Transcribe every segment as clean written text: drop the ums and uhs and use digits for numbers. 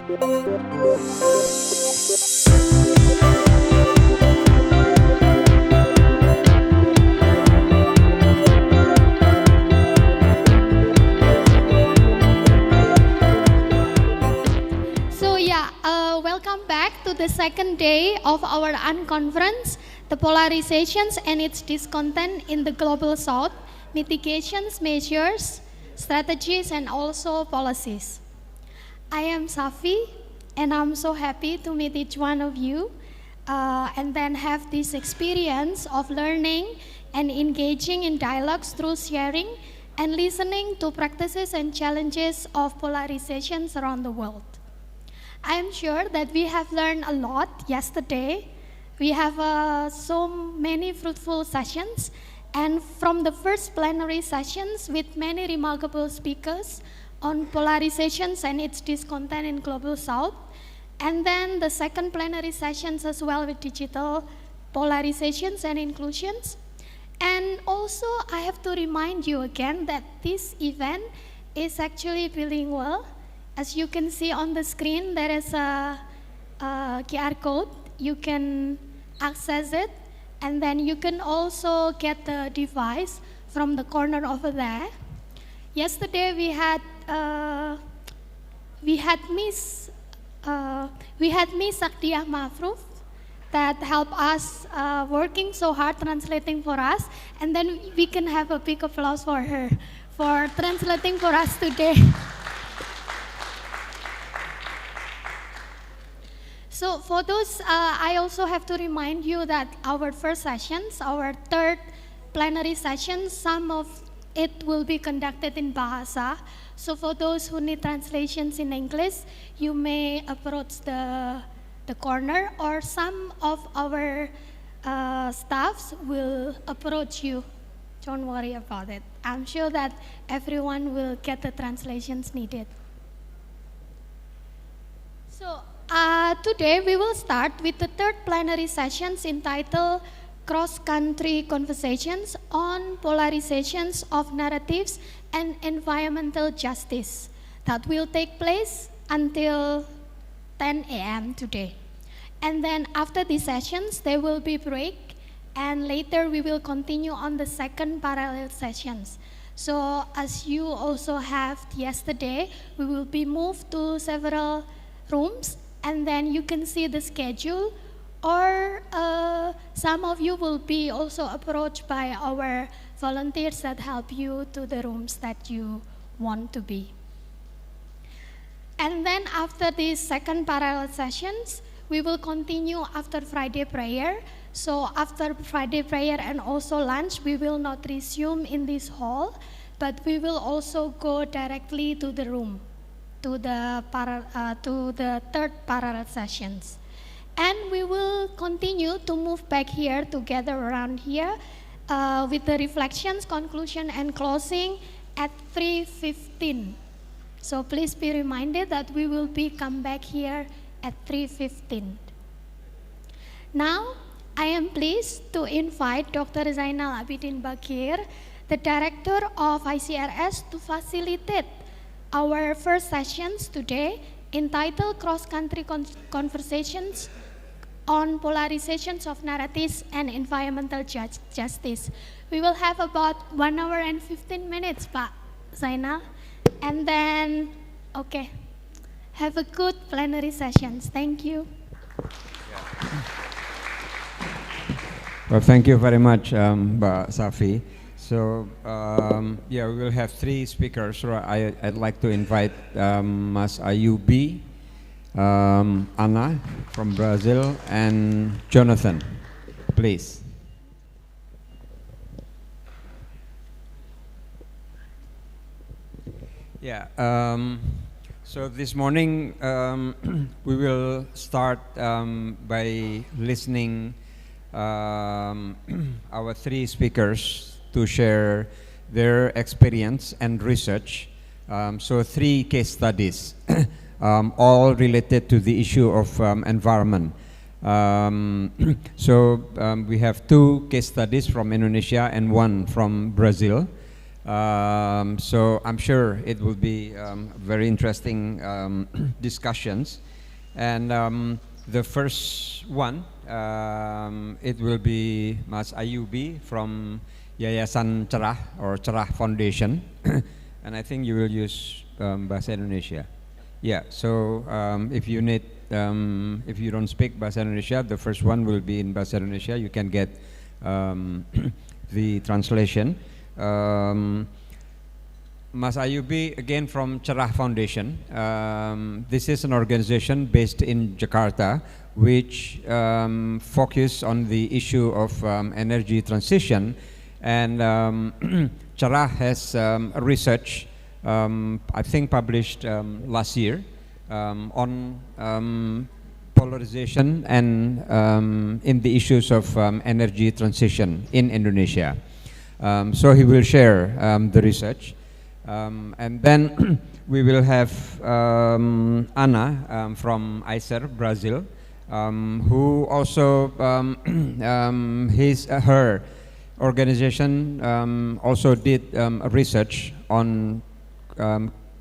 Welcome back to the second day of our Unconference, the polarizations and its discontent in the Global South, mitigations, measures, strategies, and also policies. I am Safi, and I'm so happy to meet each one of you, and then have this experience of learning and engaging in dialogues through sharing and listening to practices and challenges of polarizations around the world. I am sure that we have learned a lot yesterday. We have so many fruitful sessions, and from the first plenary sessions with many remarkable speakers on polarizations and its discontent in Global South, and then the second plenary sessions as well with digital polarizations and inclusions. And also I have to remind you again that this event is actually bilingual. As you can see on the screen, there is a QR code. You can access it, and then you can also get the device from the corner over there. Yesterday we had Miss Sakdiah Mafruf that helped us working so hard translating for us, and then we can have a big applause for her for translating for us today. So for those, I also have to remind you that our first sessions, our third plenary session, some of it will be conducted in Bahasa. So for those who need translations in English, you may approach the corner, or some of our staffs will approach you. Don't worry about it. I'm sure that everyone will get the translations needed. So today we will start with the third plenary sessions entitled Cross-Country Conversations on Polarizations of Narratives and Environmental Justice that will take place until 10 a.m. today. And then after these sessions, there will be break, and later we will continue on the second parallel sessions. So as you also have yesterday, we will be moved to several rooms, and then you can see the schedule, or some of you will be also approached by our volunteers that help you to the rooms that you want to be. And then after these second parallel sessions, we will continue after Friday prayer. So after Friday prayer and also lunch, we will not resume in this hall, but we will also go directly to the room, to the third parallel sessions. And we will continue to move back here to gather around here with the reflections, conclusion, and closing at 3:15. So please be reminded that we will come back here at 3:15. Now, I am pleased to invite Dr. Zainal Abidin Bakir, the Director of ICRS, to facilitate our first sessions today entitled Cross-Country Conversations on Polarizations of Narratives and Environmental Justice. We will have about 1 hour and 15 minutes, Pak Zainal. And then, okay, have a good plenary sessions. Thank you. Well, thank you very much, Mbak Safi. So, we will have 3 speakers. So I'd like to invite Mas Ayubi, Anna from Brazil, and Jonathan, please. Yeah. So this morning we will start by listening our 3 speakers to share their experience and research. So 3 case studies, all related to the issue of environment. We have 2 case studies from Indonesia and 1 from Brazil. So I'm sure it will be very interesting discussions. And the first one, it will be Mas Ayubi from Yayasan Cerah or Cerah Foundation. And I think you will use Bahasa Indonesia. Yeah, so if you need, if you don't speak Bahasa Indonesia, the first one will be in Bahasa Indonesia. You can get the translation. Mas Ayubi, again from Cerah Foundation. This is an organization based in Jakarta, which focus on the issue of energy transition. And Cerah has research, I think published last year, on polarization and in the issues of energy transition in Indonesia. So he will share the research. And then we will have Ana from ICER, Brazil, who also, her organization also did research on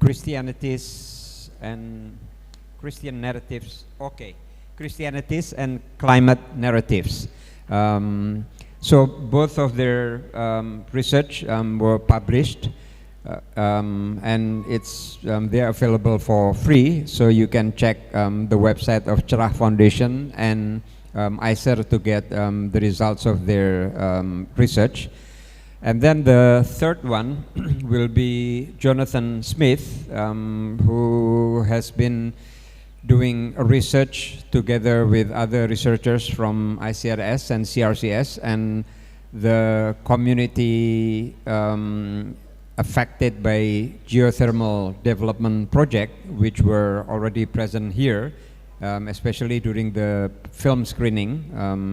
Christianities and Christian narratives, Christianities and climate narratives. So both of their research were published, and it's they are available for free. So you can check the website of Cerah Foundation and ICER to get the results of their research. And then the third one will be Jonathan Smith, who has been doing research together with other researchers from ICRS and CRCS and the community affected by geothermal development project, which were already present here, especially during the film screening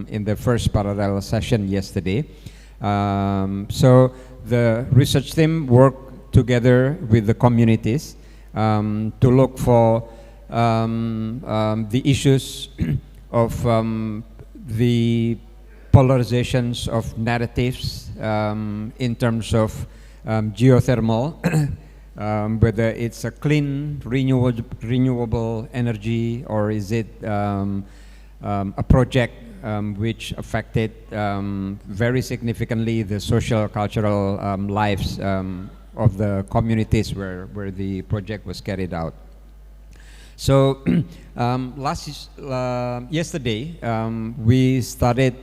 in the first parallel session yesterday. So the research team worked together with the communities to look for the issues of the polarizations of narratives in terms of geothermal, whether it's a clean, renewable energy, or is it a project which affected very significantly the social, cultural lives of the communities where the project was carried out. So yesterday we started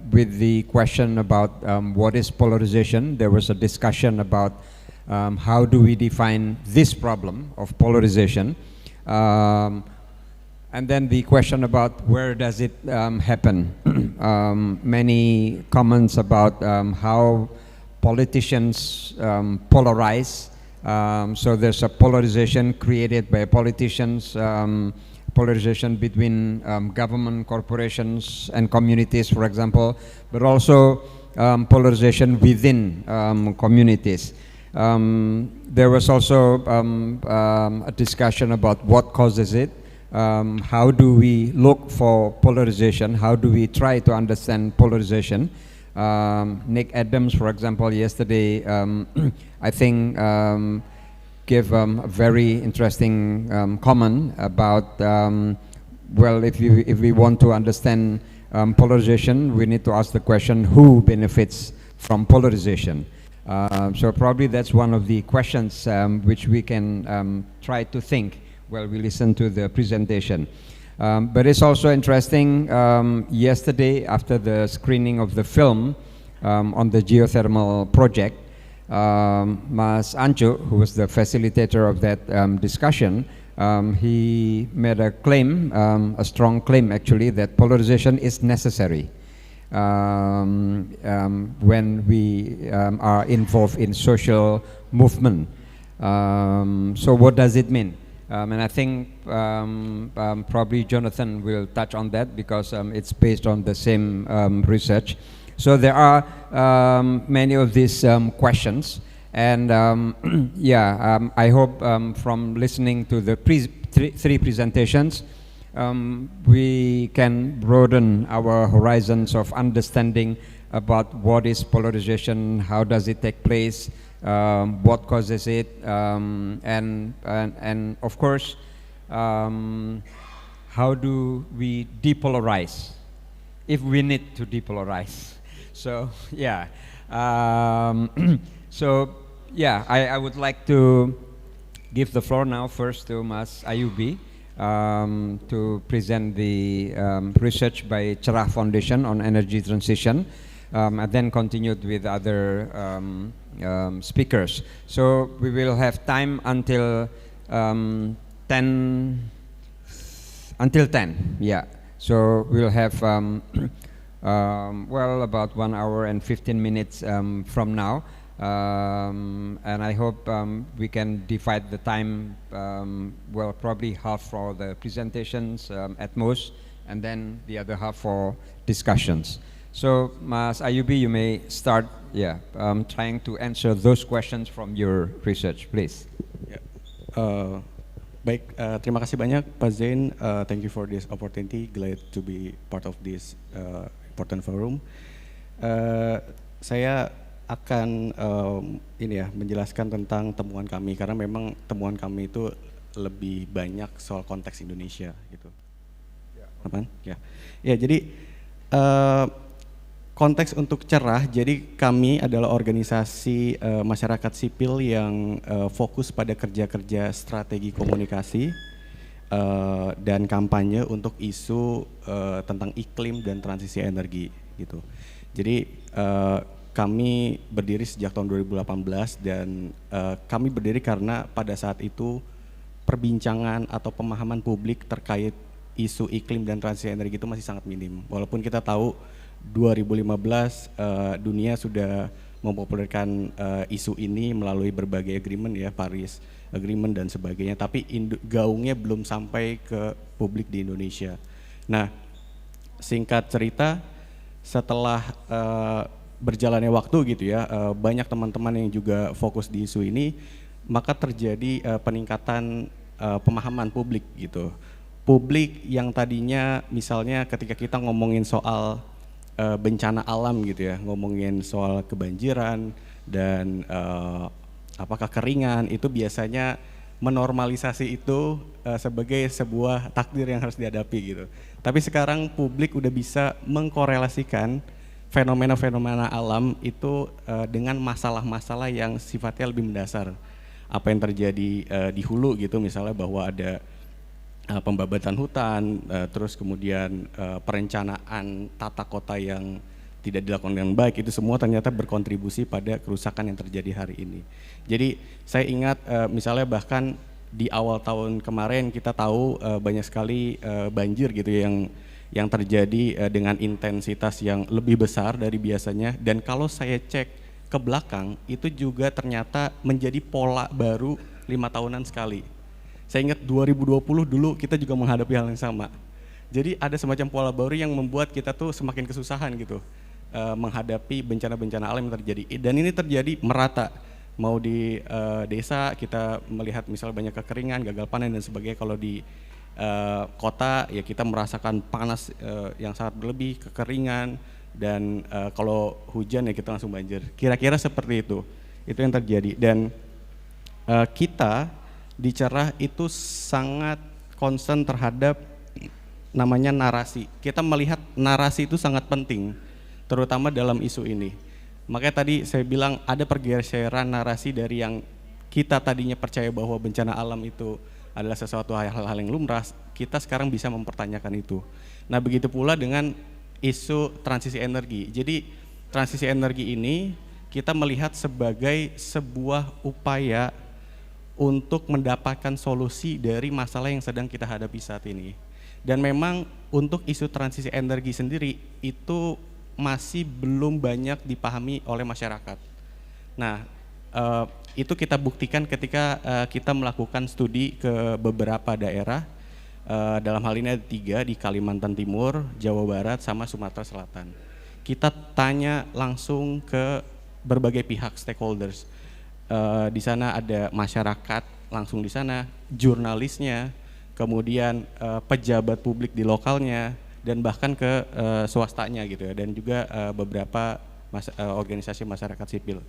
with the question about what is polarization. There was a discussion about how do we define this problem of polarization, and then the question about where does it happen. Many comments about how politicians polarize. So there's a polarization created by politicians, polarization between government, corporations, and communities, for example, but also polarization within communities. There was also a discussion about what causes it. How do we look for polarization? How do we try to understand polarization? Nick Adams, for example, yesterday, I think gave a very interesting comment about, well, if we want to understand polarization, we need to ask the question, who benefits from polarization? So probably that's one of the questions which we can try to think while we listen to the presentation. But it's also interesting, yesterday after the screening of the film on the geothermal project, Mas Ancho, who was the facilitator of that discussion, he made a claim, a strong claim actually, that polarization is necessary when we are involved in social movement. So what does it mean? And I think probably Jonathan will touch on that because it's based on the same research. So there are many of these questions, and I hope from listening to the three presentations, we can broaden our horizons of understanding about what is polarization, how does it take place, what causes it, and of course, how do we depolarize if we need to depolarize. So yeah, so yeah, I would like to give the floor now first to Mas Ayubi to present the research by Cerah Foundation on energy transition, and then continued with other speakers. So we will have time until 10, yeah. So we'll have well, about 1 hour and 15 minutes from now. And I hope we can divide the time, well, probably half for the presentations at most, and then the other half for discussions. So, Mas Ayubi, you may start, yeah, trying to answer those questions from your research, please. Yeah. Baik, terima kasih banyak Pak Zain. Thank you for this opportunity. Glad to be part of this important forum. Saya akan menjelaskan tentang temuan kami, karena memang temuan kami itu lebih banyak soal konteks Indonesia gitu. Jadi konteks untuk Cerah, jadi kami adalah organisasi masyarakat sipil yang fokus pada kerja-kerja strategi komunikasi dan kampanye untuk isu tentang iklim dan transisi energi gitu. Jadi kami berdiri sejak tahun 2018 dan kami berdiri karena pada saat itu perbincangan atau pemahaman publik terkait isu iklim dan transisi energi itu masih sangat minim. Walaupun kita tahu 2015 dunia sudah mempopulerkan isu ini melalui berbagai agreement ya, Paris Agreement dan sebagainya, tapi gaungnya belum sampai ke publik di Indonesia. Nah, singkat cerita, setelah berjalannya waktu gitu ya, banyak teman-teman yang juga fokus di isu ini, maka terjadi peningkatan pemahaman publik gitu. Publik yang tadinya misalnya ketika kita ngomongin soal bencana alam gitu ya, ngomongin soal kebanjiran dan kekeringan, itu biasanya menormalisasi itu sebagai sebuah takdir yang harus dihadapi gitu. Tapi sekarang publik udah bisa mengkorelasikan fenomena-fenomena alam itu dengan masalah-masalah yang sifatnya lebih mendasar. Apa yang terjadi di hulu gitu, misalnya bahwa ada pembabatan hutan, terus kemudian perencanaan tata kota yang tidak dilakukan dengan baik, itu semua ternyata berkontribusi pada kerusakan yang terjadi hari ini. Jadi saya ingat misalnya bahkan di awal tahun kemarin kita tahu banyak sekali banjir gitu yang terjadi dengan intensitas yang lebih besar dari biasanya, dan kalau saya cek ke belakang itu juga ternyata menjadi pola baru 5 tahunan sekali. Saya ingat 2020 dulu kita juga menghadapi hal yang sama. Jadi ada semacam pola baru yang membuat kita tuh semakin kesusahan gitu menghadapi bencana-bencana alam yang terjadi. Dan ini terjadi merata. Mau di desa kita melihat misalnya banyak kekeringan, gagal panen dan sebagainya. Kalau di kota ya kita merasakan panas yang sangat berlebih, kekeringan, dan kalau hujan ya kita langsung banjir. Kira-kira seperti itu yang terjadi. Dan kita di Cerah itu sangat concern terhadap namanya narasi. Kita melihat narasi itu sangat penting, terutama dalam isu ini. Makanya tadi saya bilang ada pergeseran narasi dari yang kita tadinya percaya bahwa bencana alam itu adalah sesuatu hal-hal yang lumrah, kita sekarang bisa mempertanyakan itu. Nah, begitu pula dengan isu transisi energi. Jadi transisi energi ini kita melihat sebagai sebuah upaya untuk mendapatkan solusi dari masalah yang sedang kita hadapi saat ini. Dan memang untuk isu transisi energi sendiri itu masih belum banyak dipahami oleh masyarakat. Nah, itu kita buktikan ketika kita melakukan studi ke beberapa daerah, dalam hal ini ada 3 di Kalimantan Timur, Jawa Barat, sama Sumatera Selatan. Kita tanya langsung ke berbagai pihak stakeholders. Di sana ada masyarakat langsung di sana, jurnalisnya, kemudian pejabat publik di lokalnya, dan bahkan ke swastanya gitu ya, dan juga beberapa organisasi masyarakat sipil.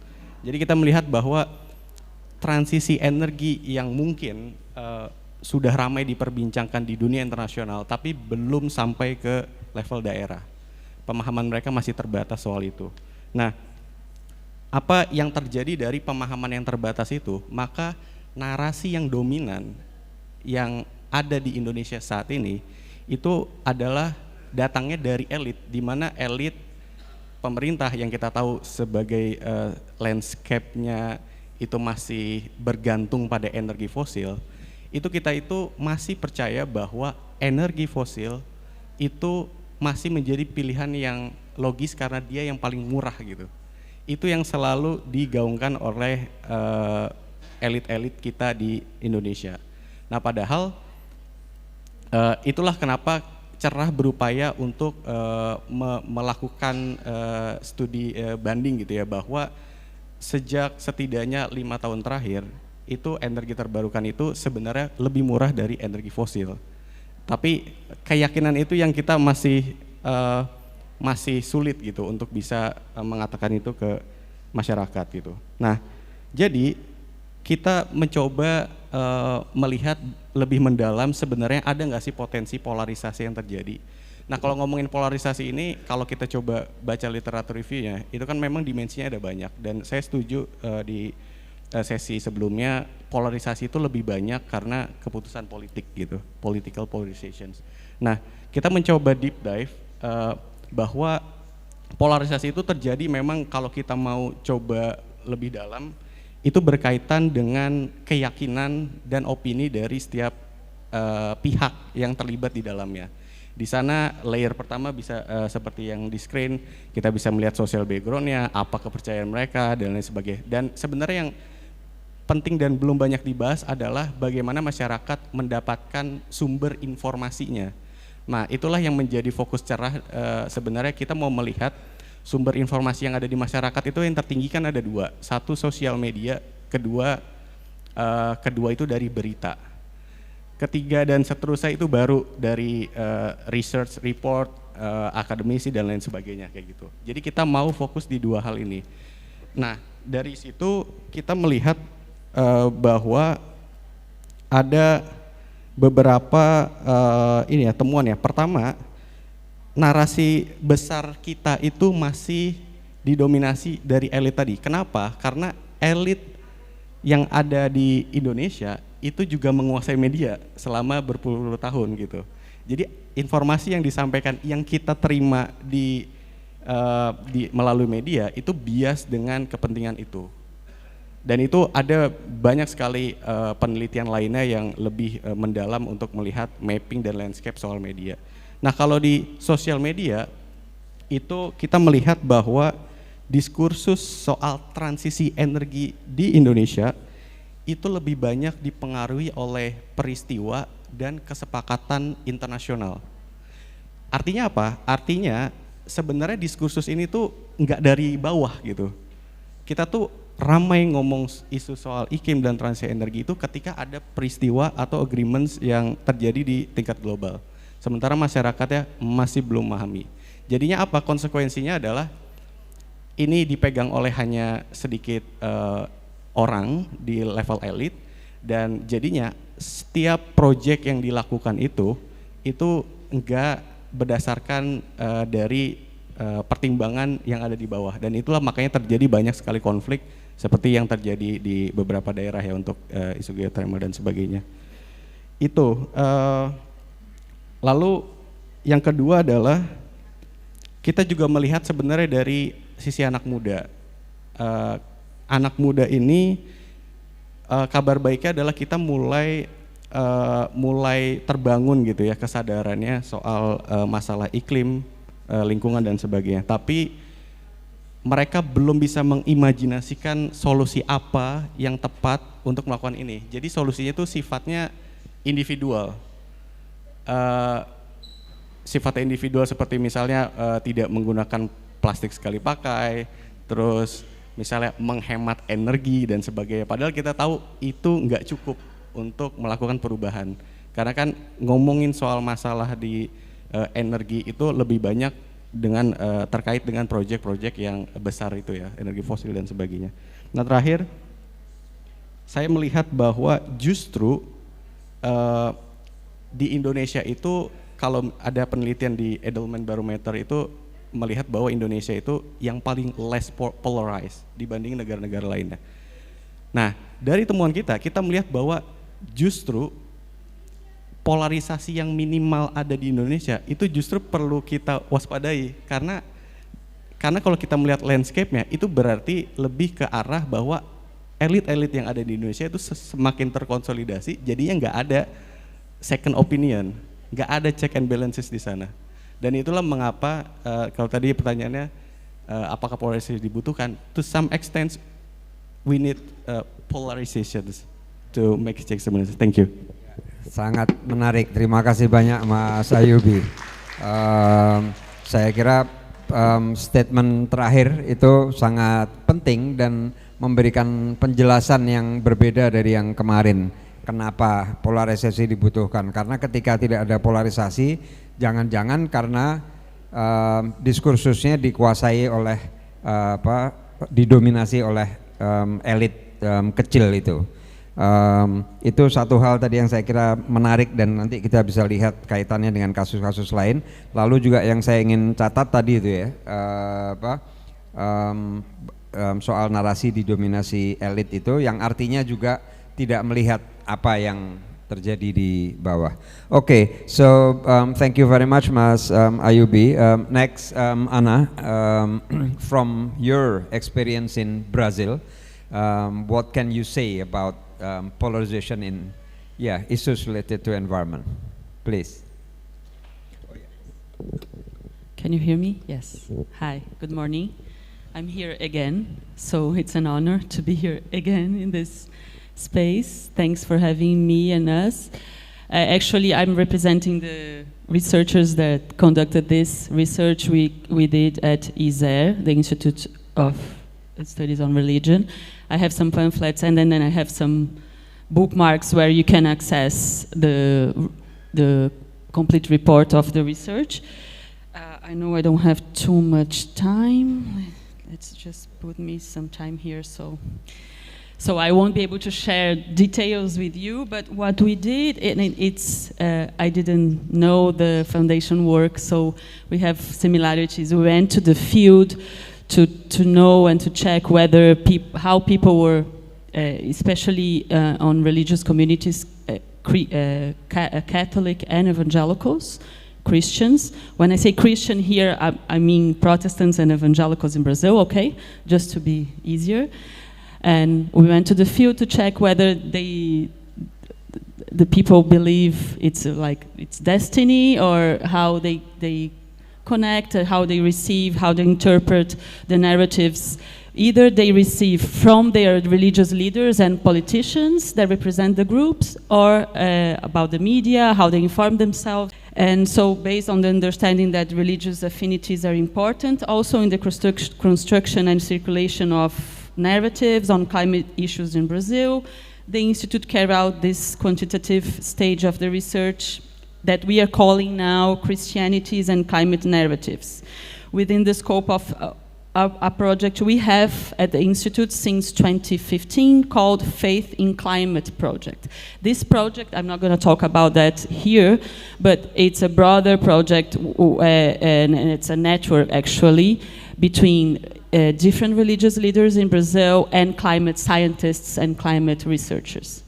Jadi kita melihat bahwa transisi energi yang mungkin sudah ramai diperbincangkan di dunia internasional, tapi belum sampai ke level daerah. Pemahaman mereka masih terbatas soal itu. Nah, apa yang terjadi dari pemahaman yang terbatas itu? Maka narasi yang dominan yang ada di Indonesia saat ini itu adalah datangnya dari elit, di mana elit pemerintah yang kita tahu sebagai landscape-nya itu masih bergantung pada energi fosil. Kita itu masih percaya bahwa energi fosil itu masih menjadi pilihan yang logis karena dia yang paling murah gitu. Itu yang selalu digaungkan oleh elit-elit kita di Indonesia. Nah, padahal itulah kenapa Cerah berupaya untuk melakukan studi banding gitu ya, bahwa sejak setidaknya 5 tahun terakhir itu energi terbarukan itu sebenarnya lebih murah dari energi fosil. Tapi keyakinan itu yang kita masih sulit gitu untuk bisa mengatakan itu ke masyarakat gitu. Nah, jadi kita mencoba melihat lebih mendalam sebenarnya ada nggak sih potensi polarisasi yang terjadi. Nah, kalau ngomongin polarisasi ini, kalau kita coba baca literatur reviewnya, itu kan memang dimensinya ada banyak, dan saya setuju di sesi sebelumnya polarisasi itu lebih banyak karena keputusan politik gitu, political polarization. Nah, kita mencoba deep dive bahwa polarisasi itu terjadi memang kalau kita mau coba lebih dalam, itu berkaitan dengan keyakinan dan opini dari setiap pihak yang terlibat di dalamnya. Di sana layer pertama bisa seperti yang di screen, kita bisa melihat social background-nya, apa kepercayaan mereka dan lain sebagainya. Dan sebenarnya yang penting dan belum banyak dibahas adalah bagaimana masyarakat mendapatkan sumber informasinya. Nah, itulah yang menjadi fokus Cerah. Sebenarnya kita mau melihat sumber informasi yang ada di masyarakat itu yang tertinggi kan ada dua. Satu sosial media, kedua itu dari berita. Ketiga dan seterusnya itu baru dari research report, akademisi dan lain sebagainya kayak gitu. Jadi kita mau fokus di dua hal ini. Nah, dari situ kita melihat bahwa ada beberapa temuan ya. Pertama, narasi besar kita itu masih didominasi dari elit tadi. Kenapa? Karena elit yang ada di Indonesia itu juga menguasai media selama berpuluh-puluh tahun gitu. Jadi informasi yang disampaikan, yang kita terima melalui media itu bias dengan kepentingan itu. Dan itu ada banyak sekali penelitian lainnya yang lebih mendalam untuk melihat mapping dan landscape soal media. Nah, kalau di sosial media itu kita melihat bahwa diskursus soal transisi energi di Indonesia itu lebih banyak dipengaruhi oleh peristiwa dan kesepakatan internasional. Artinya apa? Artinya sebenarnya diskursus ini tuh nggak dari bawah gitu. Kita tuh ramai ngomong isu soal iklim dan transisi energi itu ketika ada peristiwa atau agreements yang terjadi di tingkat global. Sementara masyarakatnya masih belum memahami. Jadinya apa? Konsekuensinya adalah ini dipegang oleh hanya sedikit orang di level elit, dan jadinya setiap proyek yang dilakukan itu enggak berdasarkan dari pertimbangan yang ada di bawah, dan itulah makanya terjadi banyak sekali konflik seperti yang terjadi di beberapa daerah ya untuk isu geothermal dan sebagainya. Lalu yang kedua adalah kita juga melihat sebenarnya dari sisi anak muda. Anak muda ini kabar baiknya adalah kita mulai terbangun gitu ya kesadarannya soal masalah iklim, lingkungan dan sebagainya. Tapi mereka belum bisa mengimajinasikan solusi apa yang tepat untuk melakukan ini. Jadi solusinya itu sifatnya individual. Sifatnya individual seperti misalnya tidak menggunakan plastik sekali pakai, terus misalnya menghemat energi dan sebagainya. Padahal kita tahu itu nggak cukup untuk melakukan perubahan. Karena kan ngomongin soal masalah di energi itu lebih banyak dengan terkait dengan proyek-proyek yang besar itu ya, energi fosil dan sebagainya. Nah terakhir, saya melihat bahwa justru di Indonesia itu kalau ada penelitian di Edelman Barometer itu melihat bahwa Indonesia itu yang paling less polarized dibanding negara-negara lainnya. Nah dari temuan kita melihat bahwa justru polarisasi yang minimal ada di Indonesia itu justru perlu kita waspadai karena kalau kita melihat landscape-nya itu berarti lebih ke arah bahwa elit-elit yang ada di Indonesia itu semakin terkonsolidasi, jadinya nggak ada second opinion, nggak ada check and balances di sana. Dan itulah mengapa kalau tadi pertanyaannya apakah polarisasi dibutuhkan, to some extent we need polarizations to make checks and balances. Thank you. Sangat menarik, terima kasih banyak Mas Ayubi. Saya kira statement terakhir itu sangat penting dan memberikan penjelasan yang berbeda dari yang kemarin. Kenapa polarisasi dibutuhkan? Karena ketika tidak ada polarisasi, jangan-jangan karena diskursusnya dikuasai oleh didominasi oleh elit kecil itu. Itu satu hal tadi yang saya kira menarik dan nanti kita bisa lihat kaitannya dengan kasus-kasus lain. Lalu juga yang saya ingin catat tadi itu ya, soal narasi didominasi elit itu yang artinya juga tidak melihat apa yang terjadi di bawah. Okay, so thank you very much Mas Ayubi. Next Ana, from your experience in Brazil, what can you say about polarization in issues related to environment, please? Can you hear me? Yes. Hi, good morning. I'm here again, so it's an honor to be here again in this space. Thanks for having me and us. Actually, I'm representing the researchers that conducted this research we did at ISER, the Institute of Studies on Religion. I have some pamphlets and then I have some bookmarks where you can access the complete report of the research. I know I don't have too much time. Let's just put me some time here so I won't be able to share details with you, but what we did, I didn't know the foundation work, so we have similarities. We went to the field to know and to check whether how people were, especially on religious communities, Catholic and evangelicals, Christians. When I say Christian here, I mean Protestants and evangelicals in Brazil, okay, just to be easier. And we went to the field to check whether the people believe it's destiny, or how they connect, how they receive, how they interpret the narratives. Either they receive from their religious leaders and politicians that represent the groups, or about the media, how they inform themselves. And so based on the understanding that religious affinities are important, also in the construction and circulation of narratives on climate issues in Brazil, the Institute carried out this quantitative stage of the research that we are calling now Christianities and Climate Narratives. Within the scope of a project we have at the Institute since 2015 called Faith in Climate Project. This project, I'm not going to talk about that here, but it's a broader project and it's a network actually between different religious leaders in Brazil and climate scientists and climate researchers.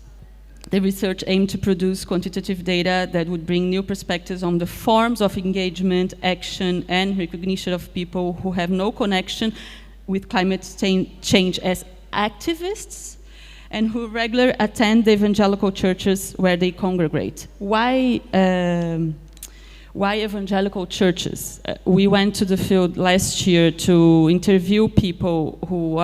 The research aimed to produce quantitative data that would bring new perspectives on the forms of engagement, action, and recognition of people who have no connection with climate change as activists and who regularly attend the evangelical churches where they congregate. Why evangelical churches? We went to the field last year to interview people who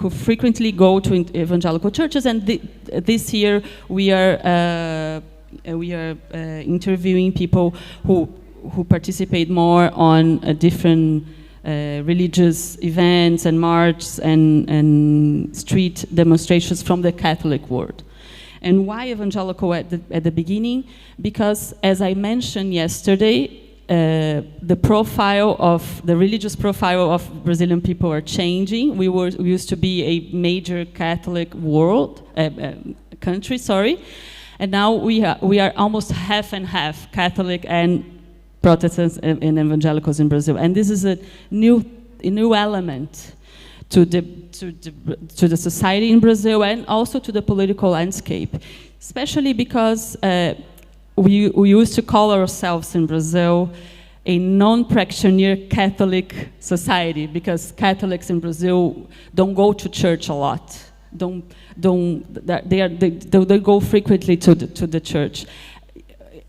frequently go to evangelical churches, and this year we are interviewing people who participate more on different religious events and marches and street demonstrations from the Catholic world. And why evangelical at the beginning? Because, as I mentioned yesterday, the religious profile of Brazilian people are changing. We used to be a major Catholic country, and now we are almost half and half Catholic and Protestants and evangelicals in Brazil, and this is a new element to the society in Brazil and also to the political landscape, especially because we used to call ourselves in Brazil a non-practitioner Catholic society, because Catholics in Brazil don't go to church a lot. They go frequently to the church,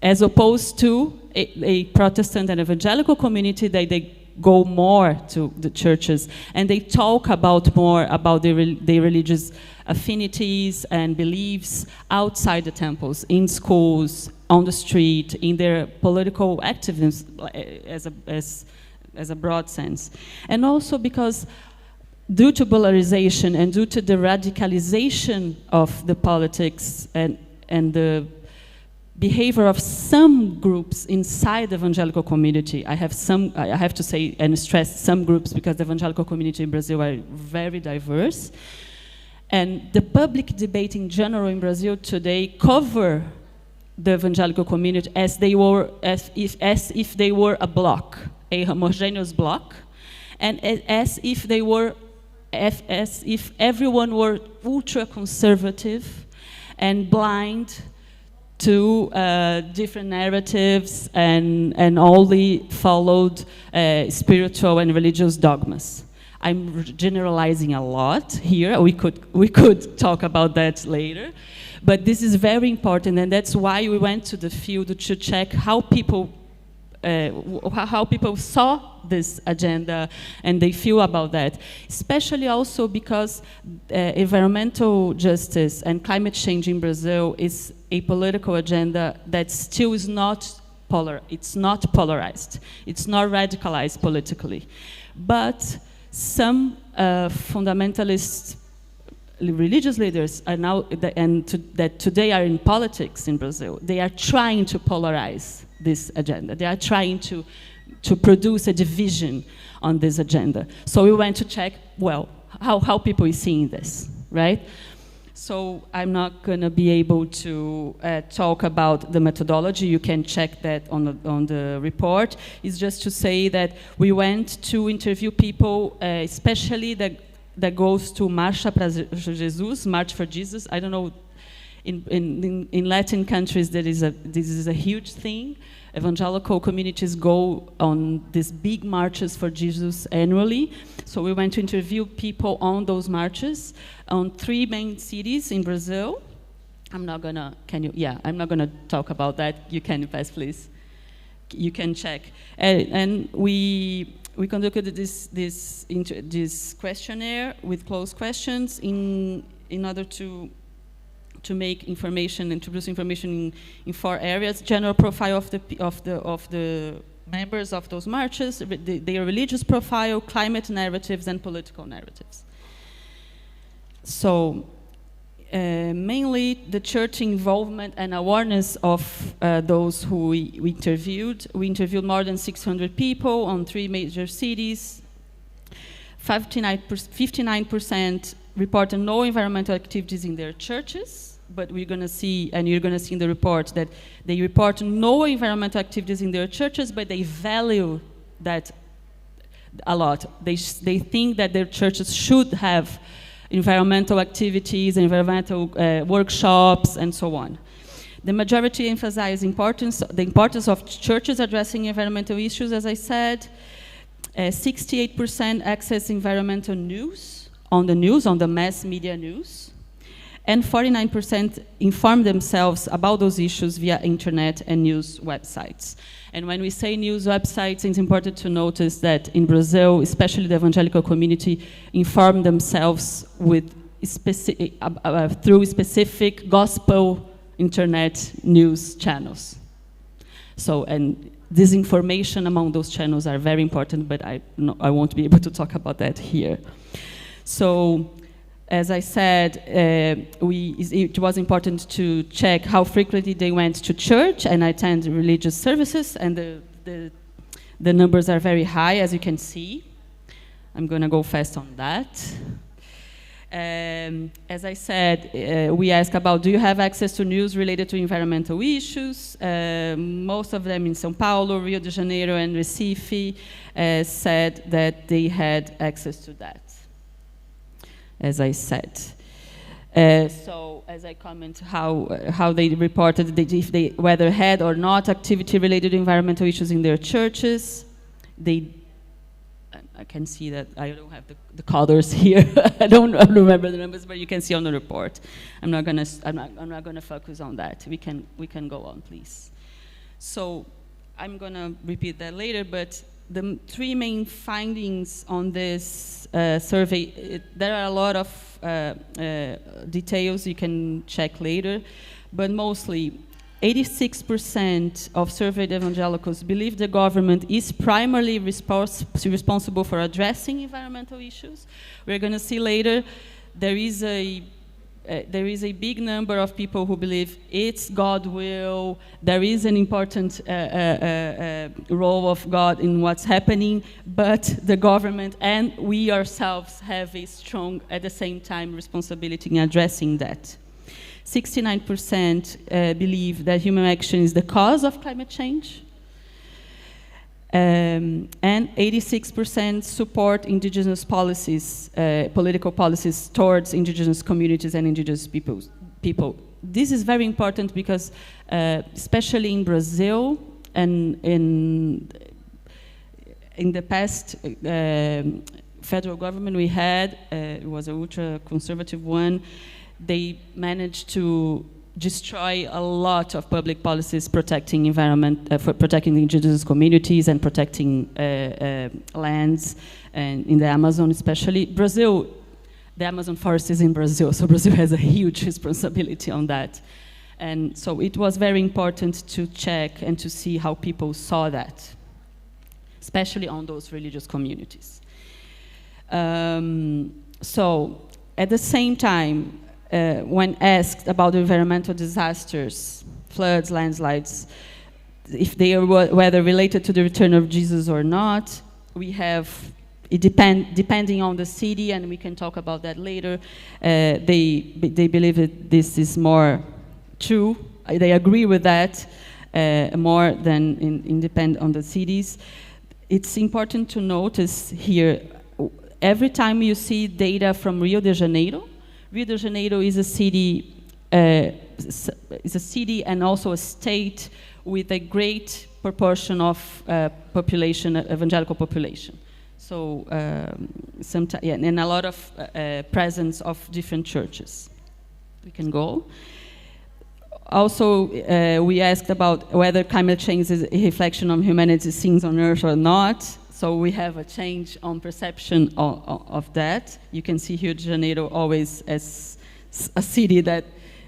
as opposed to a Protestant and evangelical community that they go more to the churches and they talk more about their religious affinities and beliefs outside the temples, in schools, on the street, in their political activism as a broad sense. And also because due to polarization and due to the radicalization of the politics and the behavior of some groups inside the evangelical community, I have to say and stress some groups, because the evangelical community in Brazil are very diverse. And the public debate in general in Brazil today cover the evangelical community as if they were a block, a homogeneous block, and as if everyone were ultra conservative and blind to different narratives and only followed spiritual and religious dogmas. I'm generalizing a lot here. We could talk about that later, but this is very important, and that's why we went to the field to check how people saw this agenda and they feel about that, especially also because environmental justice and climate change in Brazil is a political agenda that still is not it's not polarized, it's not radicalized politically, but some fundamentalist religious leaders are now, that today are in politics in Brazil, they are trying to polarize this agenda. They are trying to produce a division on this agenda. So we went to check, well, how people are seeing this, right? So I'm not going to be able to talk about the methodology. You can check that on the report. It's just to say that we went to interview people, especially that goes to Marcha para Jesus, March for Jesus. I don't know, in Latin countries this is a huge thing. Evangelical communities go on these big marches for Jesus annually. So we went to interview people on those marches on 3 main cities in Brazil. I'm not gonna talk about that. You can pass, please. You can check. And we conducted this questionnaire with closed questions in order to make information and to produce information in 4 areas: general profile of the members of those marches, their religious profile, climate narratives, and political narratives. So mainly the church involvement and awareness of those who we interviewed. We interviewed more than 600 people on 3 major cities. 59% reported no environmental activities in their churches. But we're going to see, and you're going to see in the report, that they report no environmental activities in their churches, but they value that a lot. They think that their churches should have environmental activities, environmental workshops, and so on. The majority emphasize the importance of churches addressing environmental issues, as I said. 68% access environmental news, on the mass media news. And 49% inform themselves about those issues via internet and news websites. And when we say news websites, it's important to notice that in Brazil, especially the evangelical community, inform themselves with through specific gospel internet news channels. So, and disinformation among those channels are very important, but I won't be able to talk about that here. So, As I said, it was important to check how frequently they went to church and attend religious services, and the numbers are very high, as you can see. I'm going to go fast on that. As I said, we asked about, do you have access to news related to environmental issues? Most of them in São Paulo, Rio de Janeiro, and Recife said that they had access to that, as I said. So, as I comment how they reported if they whether had or not activity related to environmental issues in their churches, I can see that I don't have the colors here. I don't remember the numbers, but you can see on the report. I'm not gonna focus on that. We can go on, please. So I'm gonna repeat that later, but the three main findings on this survey, there are a lot of details you can check later, but mostly 86% of surveyed evangelicals believe the government is primarily responsible for addressing environmental issues. We're going to see later there is a big number of people who believe it's God's will, there is an important role of God in what's happening, but the government and we ourselves have a strong, at the same time, responsibility in addressing that. 69% believe that human action is the cause of climate change. And 86% support indigenous policies, political policies towards indigenous communities and indigenous people. This is very important because, especially in Brazil and in the past federal government we had, it was an ultra-conservative one, they managed to destroy a lot of public policies protecting environment, for protecting the indigenous communities and protecting lands, and in the Amazon especially. Brazil, the Amazon forest is in Brazil, so Brazil has a huge responsibility on that. And so it was very important to check and to see how people saw that, especially on those religious communities. So at the same time, when asked about environmental disasters, floods, landslides, if they are whether related to the return of Jesus or not, we have, depending on the city, and we can talk about that later, they believe that this is more true. They agree with that more than depend on the cities. It's important to notice here, every time you see data from Rio de Janeiro is a city, and also a state with a great proportion of population, evangelical population. So, and a lot of presence of different churches. We can go. Also, we asked about whether climate change is a reflection of humanity's sins on Earth or not. So we have a change on perception of that. You can see Rio de Janeiro always as a city that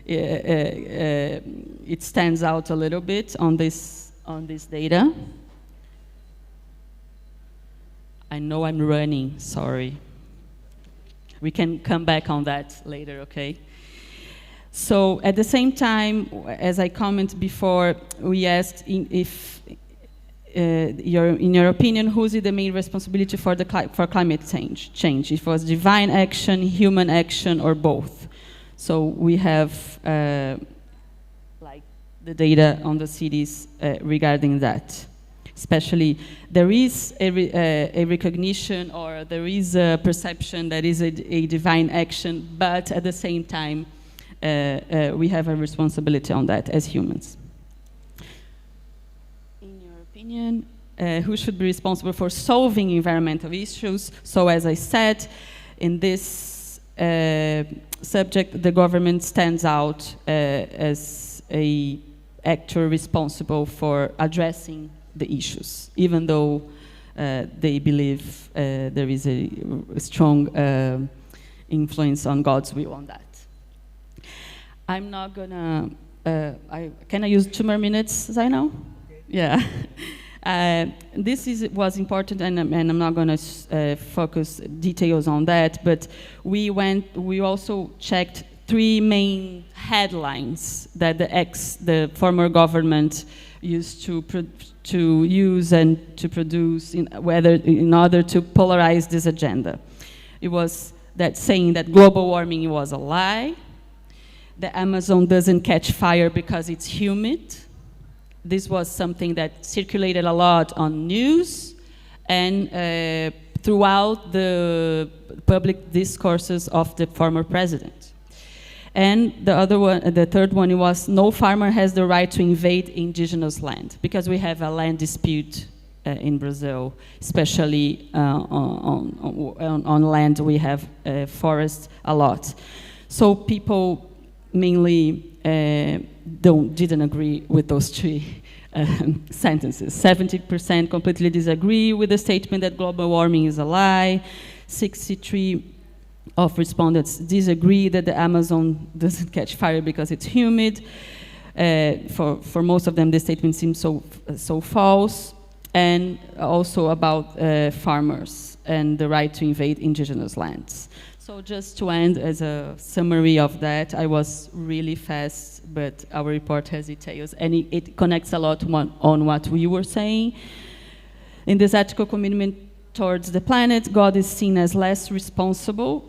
it stands out a little bit on this data. I know I'm running, sorry. We can come back on that later, okay? So at the same time, as I commented before, we asked if in your opinion, who is the main responsibility for climate change? If it was divine action, human action, or both. So we have like the data on the cities regarding that. Especially, there is a recognition, or there is a perception that is a divine action, but at the same time, we have a responsibility on that as humans. Opinion, who should be responsible for solving environmental issues? So as I said, in this subject, the government stands out as a actor responsible for addressing the issues, even though they believe there is a strong influence on God's will on that. I'm not gonna, can I use 2 more minutes, Zainal? Yeah. was important, and I'm not going to focus details on that, but we also checked 3 main headlines that the former government used to use and to produce in order to polarize this agenda. It was that saying that global warming was a lie, the Amazon doesn't catch fire because it's humid. This was something that circulated a lot on news and throughout the public discourses of the former president. And the third one was no farmer has the right to invade indigenous land, because we have a land dispute in Brazil, especially on land we have forests a lot. So people mainly didn't agree with those 3 sentences. 70% completely disagree with the statement that global warming is a lie. 63 of respondents disagree that the Amazon doesn't catch fire because it's humid. For most of them, the statement seems so false. And also about farmers and the right to invade indigenous lands. So just to end as a summary of that, I was really fast, but our report has details, and it connects a lot on what we were saying. In this ethical commitment towards the planet, God is seen as less responsible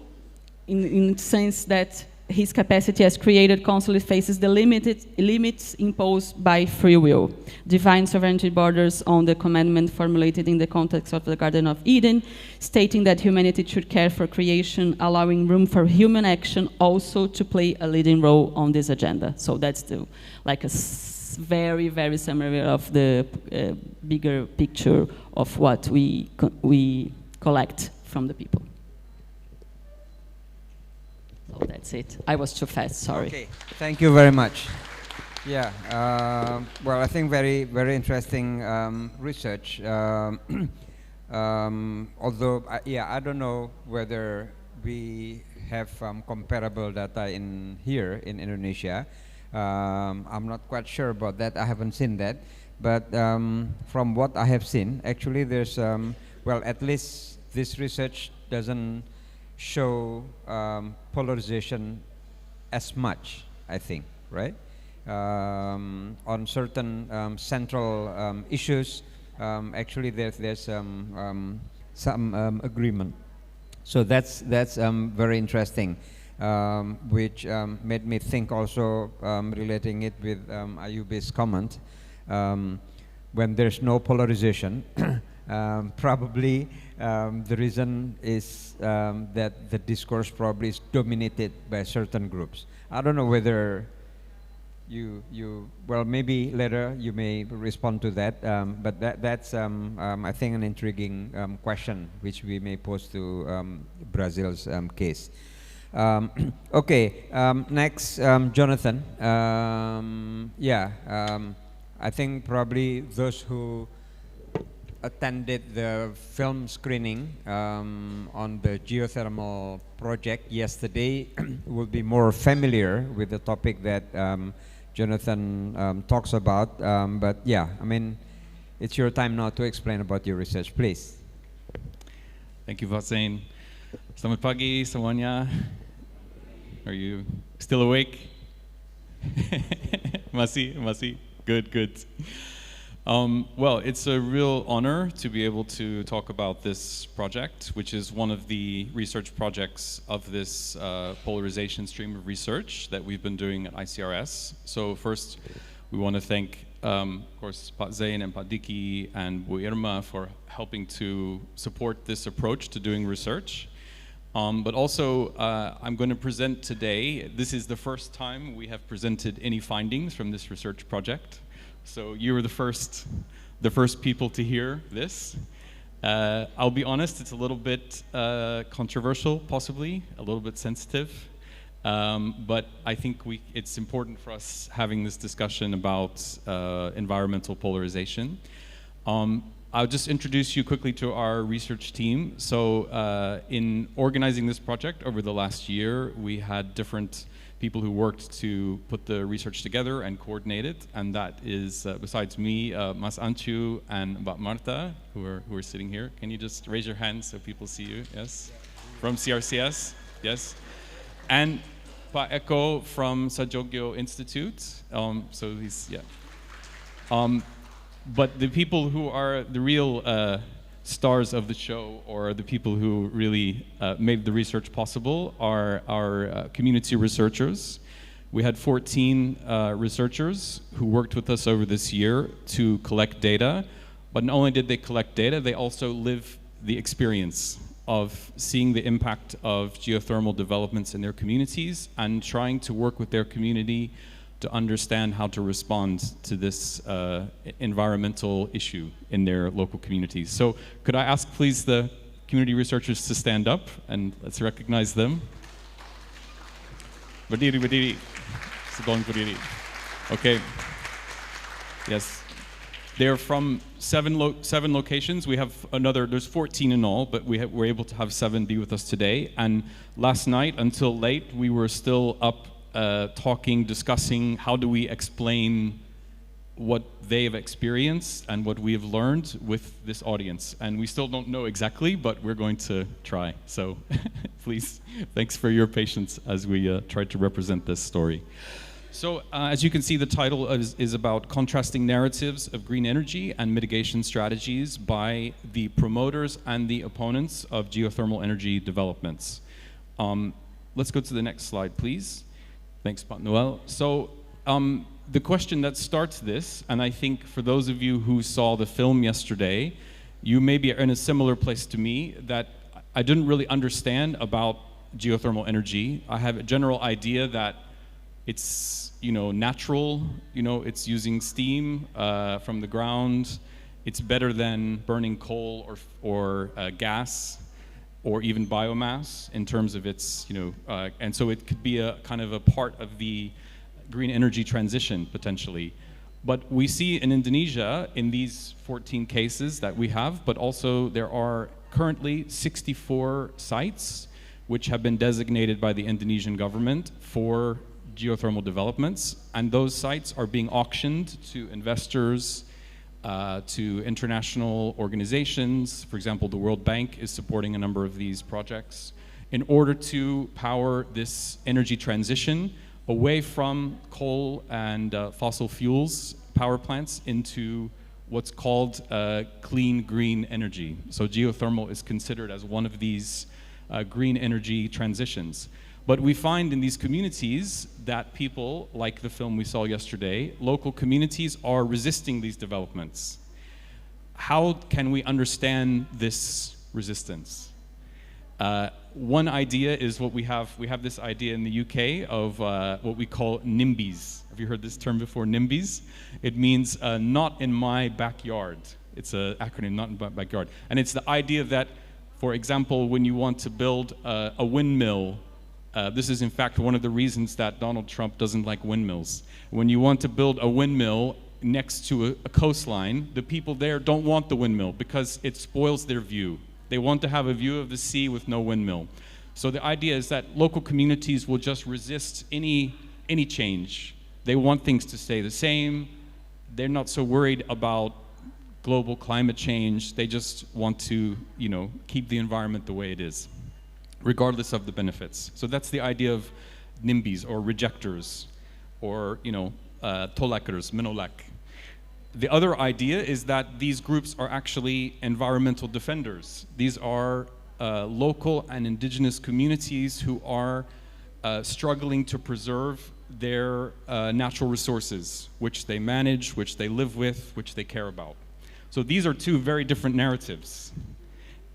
in the sense that his capacity as created constantly faces the limits imposed by free will. Divine sovereignty borders on the commandment formulated in the context of the Garden of Eden, stating that humanity should care for creation, allowing room for human action also to play a leading role on this agenda. So that's very, very summary of the bigger picture of what we collect from the people. So that's it. I was too fast, sorry. Okay, thank you very much. Yeah, well, I think very, very interesting research. Although, I don't know whether we have comparable data here in Indonesia. I'm not quite sure about that. I haven't seen that. But from what I have seen, actually there's, well, at least this research doesn't show polarization as much, I think, right? On certain central issues, actually there's some agreement. So that's very interesting, which made me think also, relating it with Ayubi's comment, when there's no polarization, probably the reason is that the discourse probably is dominated by certain groups. I don't know whether well, maybe later you may respond to that, but that's I think an intriguing question which we may pose to Brazil's case. Okay, next, Jonathan. I think probably those who attended the film screening on the geothermal project yesterday will be more familiar with the topic that Jonathan talks about. But yeah, I mean, it's your time now to explain about your research, please. Thank you, Vasein. Selamat pagi semuanya. Are you still awake? Masih. Good. Well, it's a real honor to be able to talk about this project, which is one of the research projects of this polarization stream of research that we've been doing at ICRS. So first, we want to thank, of course, Pak Zain and Pak Diki and Bu Irma for helping to support this approach to doing research. But also, I'm going to present today. This is the first time we have presented any findings from this research project. So you were the first people to hear this. I'll be honest, it's a little bit controversial, possibly, a little bit sensitive. But I think it's important for us having this discussion about environmental polarization. I'll just introduce you quickly to our research team. So in organizing this project over the last year, we had different people who worked to put the research together and coordinate it, and that is, besides me, Mas Anchu and Mbak Marta, who are sitting here. Can you just raise your hand so people see you? Yes? From CRCS? Yes? And Pak Eko from Sajogyo Institute. So he's, yeah. But the people who are the real stars of the show, or the people who really made the research possible, are our community researchers. We had 14 researchers who worked with us over this year to collect data, but not only did they collect data, they also live the experience of seeing the impact of geothermal developments in their communities and trying to work with their community to understand how to respond to this environmental issue in their local communities. So could I ask please the community researchers to stand up, and let's recognize them. Berdiri. Sedang berdiri. Okay. Yes. They're from seven locations. We have there's 14 in all, but we're able to have 7 be with us today. And last night until late, we were still up talking, discussing how do we explain what they have experienced and what we have learned with this audience. And we still don't know exactly, but we're going to try. So please, thanks for your patience as we try to represent this story. So as you can see, the title is about contrasting narratives of green energy and mitigation strategies by the promoters and the opponents of geothermal energy developments. Let's go to the next slide, please. Thanks, Pat Noel. So the question that starts this, and I think for those of you who saw the film yesterday, you may be in a similar place to me, that I didn't really understand about geothermal energy. I have a general idea that it's, natural, it's using steam from the ground. It's better than burning coal or gas, or even biomass in terms of its, and so it could be a kind of a part of the green energy transition potentially. But we see in Indonesia, in these 14 cases that we have, but also there are currently 64 sites which have been designated by the Indonesian government for geothermal developments, and those sites are being auctioned to investors, to international organizations. For example, the World Bank is supporting a number of these projects in order to power this energy transition away from coal and fossil fuels power plants into what's called clean green energy. So geothermal is considered as one of these green energy transitions. But we find in these communities that people, like the film we saw yesterday, local communities are resisting these developments. How can we understand this resistance? One idea is what we have this idea in the UK of what we call NIMBYs. Have you heard this term before, NIMBYs? It means not in my backyard. It's an acronym, not in my backyard. And it's the idea that, for example, when you want to build a windmill, this is in fact one of the reasons that Donald Trump doesn't like windmills. When you want to build a windmill next to a coastline, the people there don't want the windmill because it spoils their view. They want to have a view of the sea with no windmill. So the idea is that local communities will just resist any change. They want things to stay the same. They're not so worried about global climate change. They just want to, keep the environment the way it is, regardless of the benefits. So that's the idea of NIMBYs, or rejectors, or tolakers, menolak. The other idea is that these groups are actually environmental defenders. These are local and indigenous communities who are struggling to preserve their natural resources, which they manage, which they live with, which they care about. So these are two very different narratives.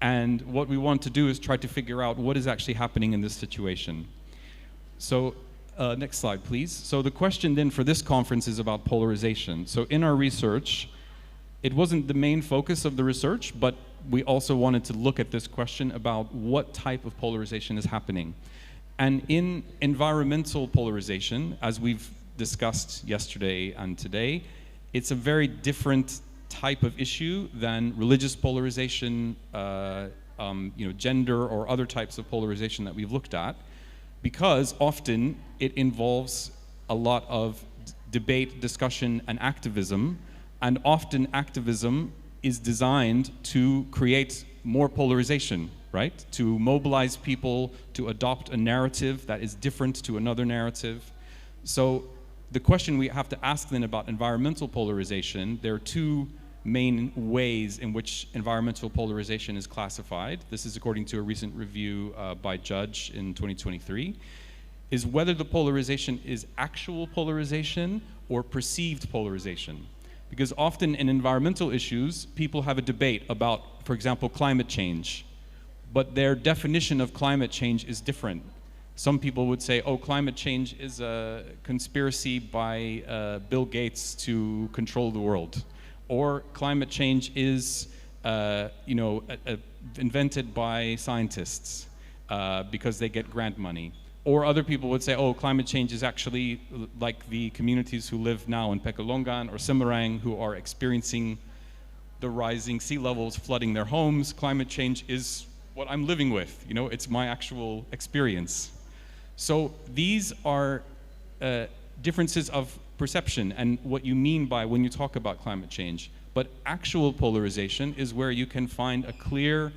And what we want to do is try to figure out what is actually happening in this situation. So next slide, please. So the question then for this conference is about polarization. So in our research, it wasn't the main focus of the research, but we also wanted to look at this question about what type of polarization is happening. And in environmental polarization, as we've discussed yesterday and today, it's a very different type of issue than religious polarization, gender or other types of polarization that we've looked at. because often it involves a lot of debate, discussion, and activism, and often activism is designed to create more polarization, right? To mobilize people to adopt a narrative that is different to another narrative. So the question we have to ask then about environmental polarization, there are two main ways in which environmental polarization is classified. This is according to a recent review by Judge in 2023, is whether the polarization is actual polarization or perceived polarization. Because often in environmental issues, people have a debate about, for example, climate change, but their definition of climate change is different. Some people would say, oh, climate change is a conspiracy by Bill Gates to control the world. Or climate change is invented by scientists because they get grant money. Or other people would say, oh, climate change is actually like the communities who live now in Pekalongan or Semarang who are experiencing the rising sea levels flooding their homes. Climate change is what I'm living with. You know, it's my actual experience. So these are differences of perception and what you mean by when you talk about climate change. But actual polarization is where you can find a clear,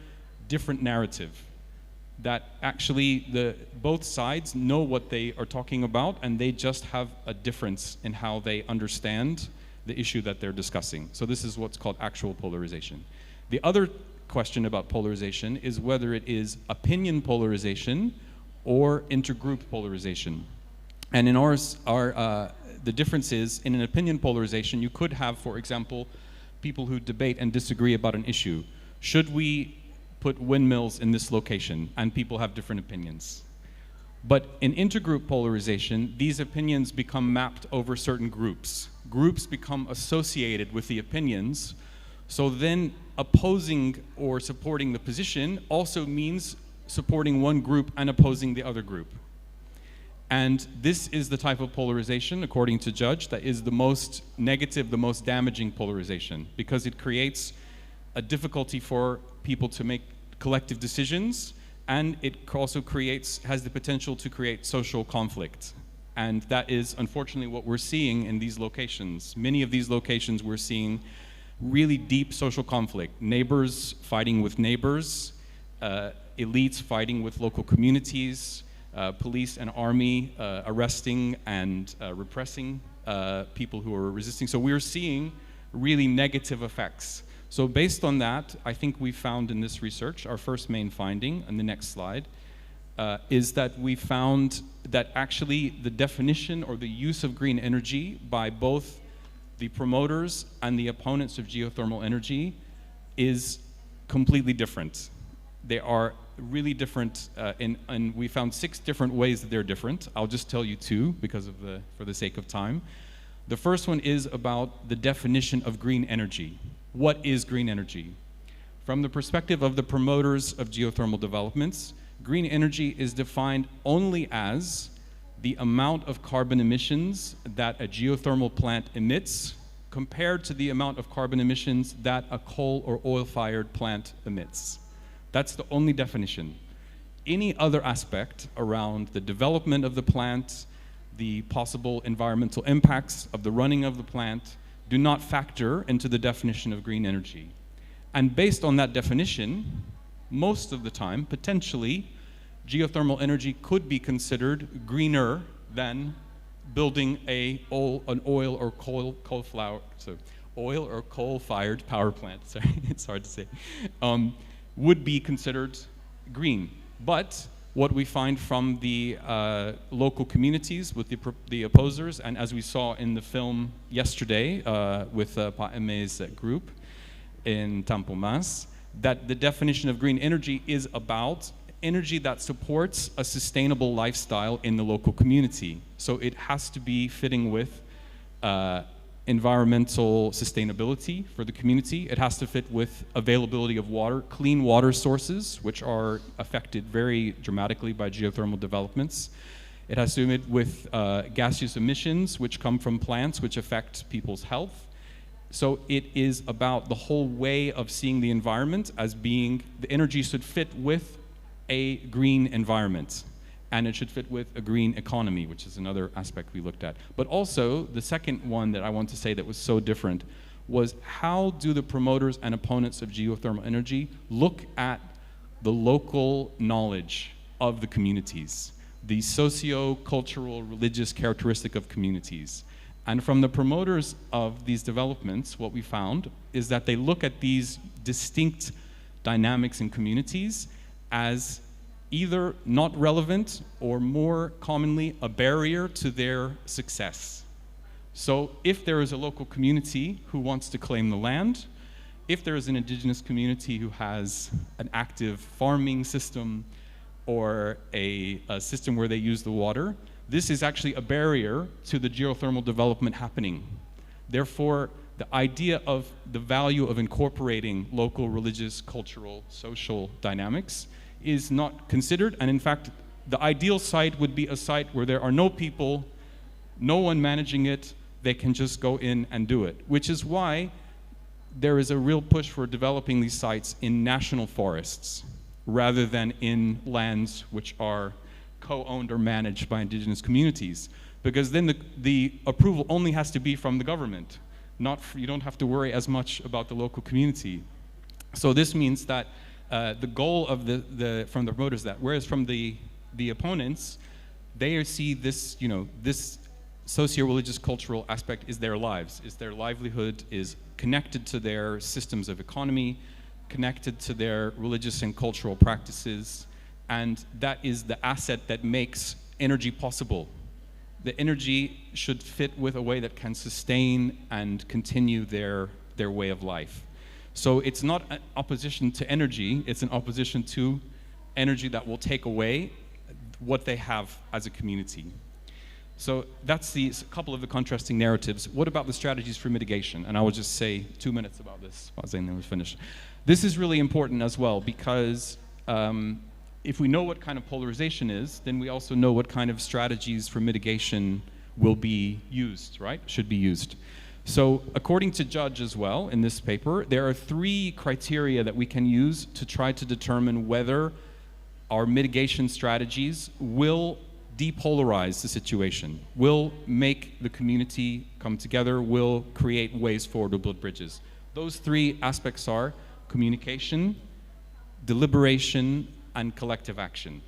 different narrative that actually both sides know what they are talking about and they just have a difference in how they understand the issue that they're discussing. So this is what's called actual polarization. The other question about polarization is whether it is opinion polarization or intergroup polarization. And in ours, the difference is, in an opinion polarization, you could have, for example, people who debate and disagree about an issue. Should we put windmills in this location? And people have different opinions. But in intergroup polarization, these opinions become mapped over certain groups. Groups become associated with the opinions, so then opposing or supporting the position also means supporting one group and opposing the other group. And this is the type of polarization, according to Judge, that is the most negative, the most damaging polarization, because it creates a difficulty for people to make collective decisions, and it also has the potential to create social conflict. And that is unfortunately what we're seeing in these locations. Many of these locations we're seeing really deep social conflict. Neighbors fighting with neighbors, elites fighting with local communities, police and army arresting and repressing people who are resisting. So we're seeing really negative effects. So based on that, I think we found in this research, our first main finding, on the next slide, is that we found that actually the definition or the use of green energy by both the promoters and the opponents of geothermal energy is completely different. They are really different, and we found 6 different ways that they're different. I'll just tell you 2 because for the sake of time. The first one is about the definition of green energy. What is green energy? From the perspective of the promoters of geothermal developments, green energy is defined only as the amount of carbon emissions that a geothermal plant emits compared to the amount of carbon emissions that a coal or oil-fired plant emits. That's the only definition. Any other aspect around the development of the plant, the possible environmental impacts of the running of the plant, do not factor into the definition of green energy. And based on that definition, most of the time, potentially, geothermal energy could be considered greener than building an oil or coal-fired power plant. Sorry, it's hard to say. Would be considered green. But what we find from the local communities with the opposers, and as we saw in the film yesterday with Pa Eme's group in Tampomas, that the definition of green energy is about energy that supports a sustainable lifestyle in the local community. So it has to be fitting with environmental sustainability for the community. It has to fit with availability of water, clean water sources, which are affected very dramatically by geothermal developments. It has to fit with gaseous emissions, which come from plants, which affect people's health. So it is about the whole way of seeing the environment as being, the energy should fit with a green environment. and it should fit with a green economy, which is another aspect we looked at. But also, the second one that I want to say that was so different was how do the promoters and opponents of geothermal energy look at the local knowledge of the communities, the socio-cultural, religious characteristic of communities. And from the promoters of these developments, what we found is that they look at these distinct dynamics in communities as either not relevant or more commonly a barrier to their success. So if there is a local community who wants to claim the land, if there is an indigenous community who has an active farming system or a system where they use the water, this is actually a barrier to the geothermal development happening. Therefore, the idea of the value of incorporating local religious, cultural, social dynamics is not considered, and in fact, the ideal site would be a site where there are no people, no one managing it, they can just go in and do it, which is why there is a real push for developing these sites in national forests rather than in lands which are co-owned or managed by indigenous communities, because then the approval only has to be from the government. You don't have to worry as much about the local community. So this means that the goal of from the promoters that, whereas from the opponents, they see this, this socio-religious cultural aspect is their lives, is their livelihood, is connected to their systems of economy, connected to their religious and cultural practices, and that is the asset that makes energy possible. The energy should fit with a way that can sustain and continue their way of life. So it's not an opposition to energy, it's an opposition to energy that will take away what they have as a community. So that's a couple of the contrasting narratives. What about the strategies for mitigation? And I will just say 2 minutes about this, and then we'll finish. This is really important as well, because if we know what kind of polarization is, then we also know what kind of strategies for mitigation will be used, right? Should be used. So according to Judge as well, in this paper, there are 3 criteria that we can use to try to determine whether our mitigation strategies will depolarize the situation, will make the community come together, will create ways forward to build bridges. Those 3 aspects are communication, deliberation, and collective action.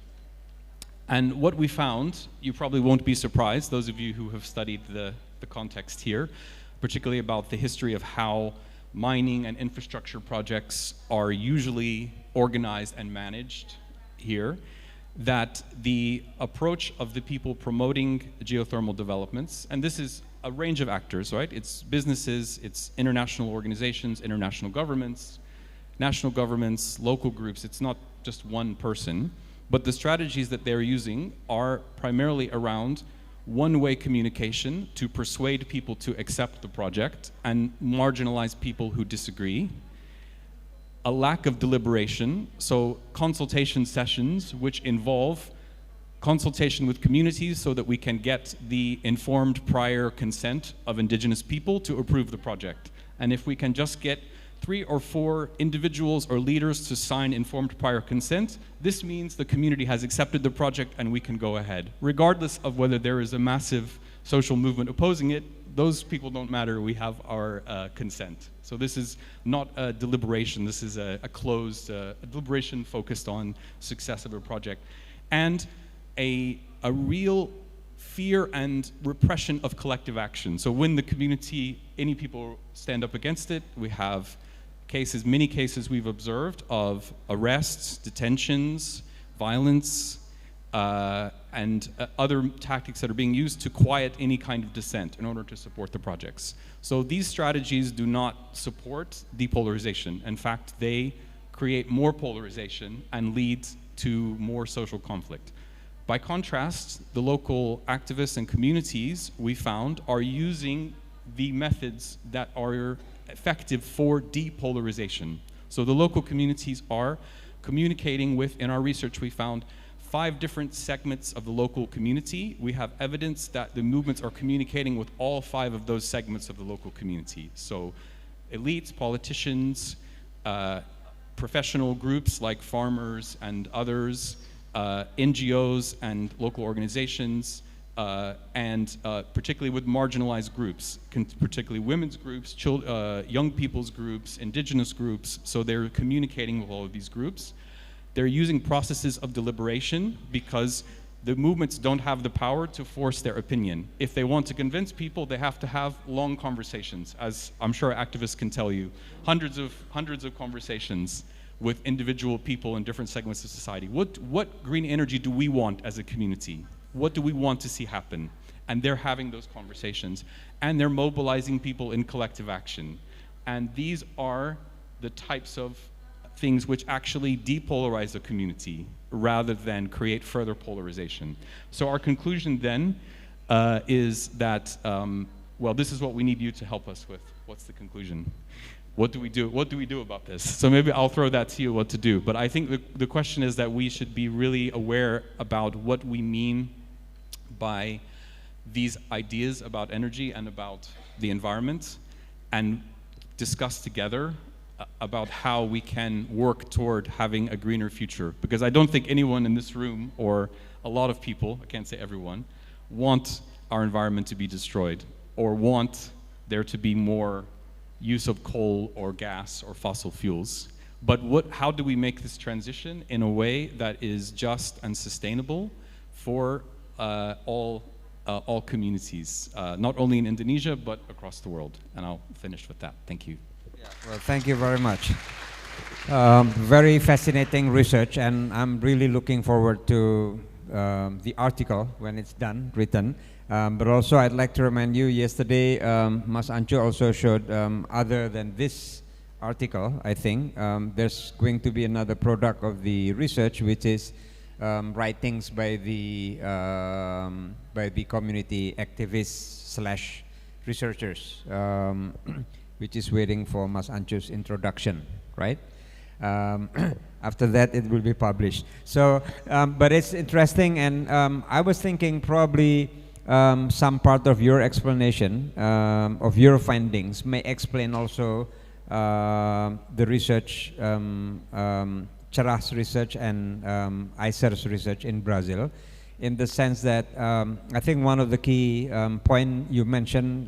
And what we found, you probably won't be surprised, those of you who have studied the context here, particularly about the history of how mining and infrastructure projects are usually organized and managed here, that the approach of the people promoting geothermal developments, and this is a range of actors, right? It's businesses, it's international organizations, international governments, national governments, local groups, it's not just one person, but the strategies that they're using are primarily around one-way communication to persuade people to accept the project and marginalize people who disagree, a lack of deliberation, so consultation sessions which involve consultation with communities so that we can get the informed prior consent of indigenous people to approve the project. And if we can just get 3 or 4 individuals or leaders to sign informed prior consent, this means the community has accepted the project and we can go ahead. Regardless of whether there is a massive social movement opposing it, those people don't matter, we have our consent. So this is not a deliberation, this is a closed deliberation focused on success of a project. And a real fear and repression of collective action. So when the community, any people stand up against it, we have cases, many cases we've observed of arrests, detentions, violence, and other tactics that are being used to quiet any kind of dissent in order to support the projects. So these strategies do not support depolarization. In fact, they create more polarization and lead to more social conflict. By contrast, the local activists and communities, we found, are using the methods that are effective for depolarization. So the local communities are communicating with, in our research we found, 5 different segments of the local community. We have evidence that the movements are communicating with all 5 of those segments of the local community. So elites, politicians, professional groups like farmers and others, NGOs and local organizations, and particularly with marginalized groups, particularly women's groups, young people's groups, indigenous groups. So they're communicating with all of these groups. They're using processes of deliberation because the movements don't have the power to force their opinion. If they want to convince people, they have to have long conversations, as I'm sure activists can tell you, hundreds of conversations with individual people in different segments of society. What green energy do we want as a community? What do we want to see happen? And they're having those conversations, and they're mobilizing people in collective action. And these are the types of things which actually depolarize the community rather than create further polarization. So our conclusion then is that, well, this is what we need you to help us with. What's the conclusion? What do we do? What do we do about this? So maybe I'll throw that to you, what to do. But I think the question is that we should be really aware about what we mean by these ideas about energy and about the environment, and discuss together about how we can work toward having a greener future. Because I don't think anyone in this room, or a lot of people, I can't say everyone, want our environment to be destroyed, or want there to be more use of coal or gas or fossil fuels. But how do we make this transition in a way that is just and sustainable for all communities, not only in Indonesia, but across the world? And I'll finish with that. Thank you. Yeah, well, thank you very much. Very fascinating research, and I'm really looking forward to the article when it's done, written. But also I'd like to remind you, yesterday Mas Ancu also showed, other than this article, I think, there's going to be another product of the research, which is writings by the community activists / researchers, which is waiting for Mas Ancu's introduction, right? After that, it will be published. So, but it's interesting, and I was thinking probably some part of your explanation of your findings may explain also the research, Cerah's research and ICER's research in Brazil, in the sense that I think one of the key point you mentioned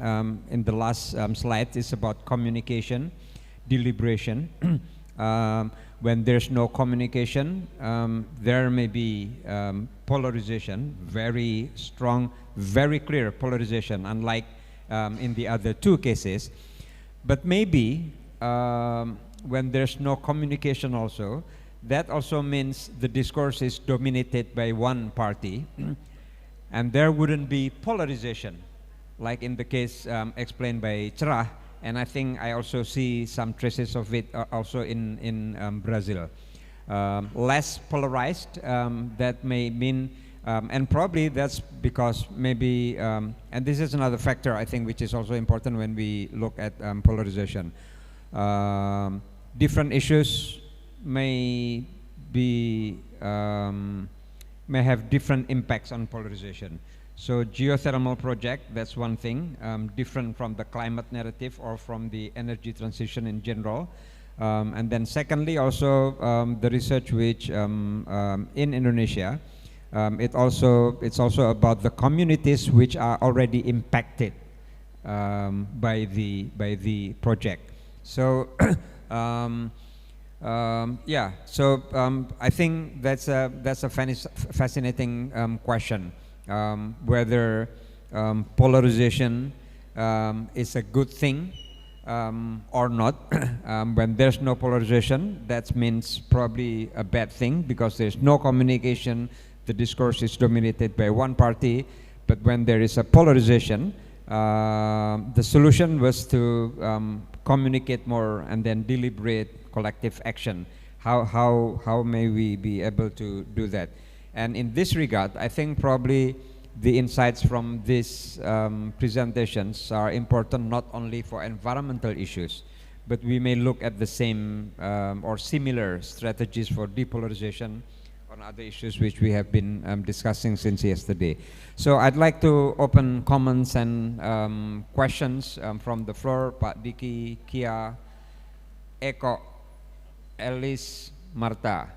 in the last slide is about communication, deliberation. When there's no communication, there may be polarization, very strong, very clear polarization, unlike in the other two cases. But maybe when there's no communication also, that also means the discourse is dominated by one party, and there wouldn't be polarization, like in the case explained by Cerah, and I think I also see some traces of it also in Brazil. Less polarized, that may mean, and probably that's because maybe, and this is another factor I think which is also important when we look at polarization. Different issues may have different impacts on polarization. So geothermal project, that's one thing, different from the climate narrative or from the energy transition in general. And then secondly, also the research which in Indonesia, it's also about the communities which are already impacted by the project. So yeah, so I think that's a fascinating question, whether polarization is a good thing or not. When there's no polarization, that means probably a bad thing, because there's no communication, the discourse is dominated by one party. But when there is a polarization, the solution was to communicate more and then deliberate collective action. How may we be able to do that? And in this regard, I think probably the insights from these presentations are important not only for environmental issues, but we may look at the same or similar strategies for depolarization on other issues which we have been discussing since yesterday. So I'd like to open comments and questions from the floor. Pak Diki, Kia, Eko, Alice, Marta.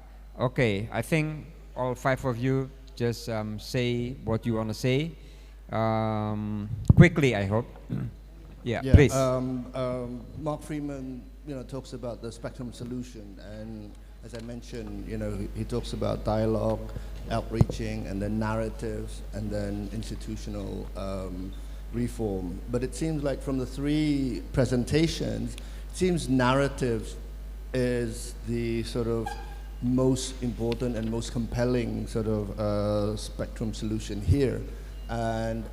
Okay, I think all 5 of you just say what you want to say. Quickly, I hope. Yeah, please. Mark Freeman, talks about the spectrum solution, and as I mentioned, he talks about dialogue, outreaching, and then narratives, and then institutional reform. But it seems like from the 3 presentations, it seems narratives is the sort of most important and most compelling sort of spectrum solution here. And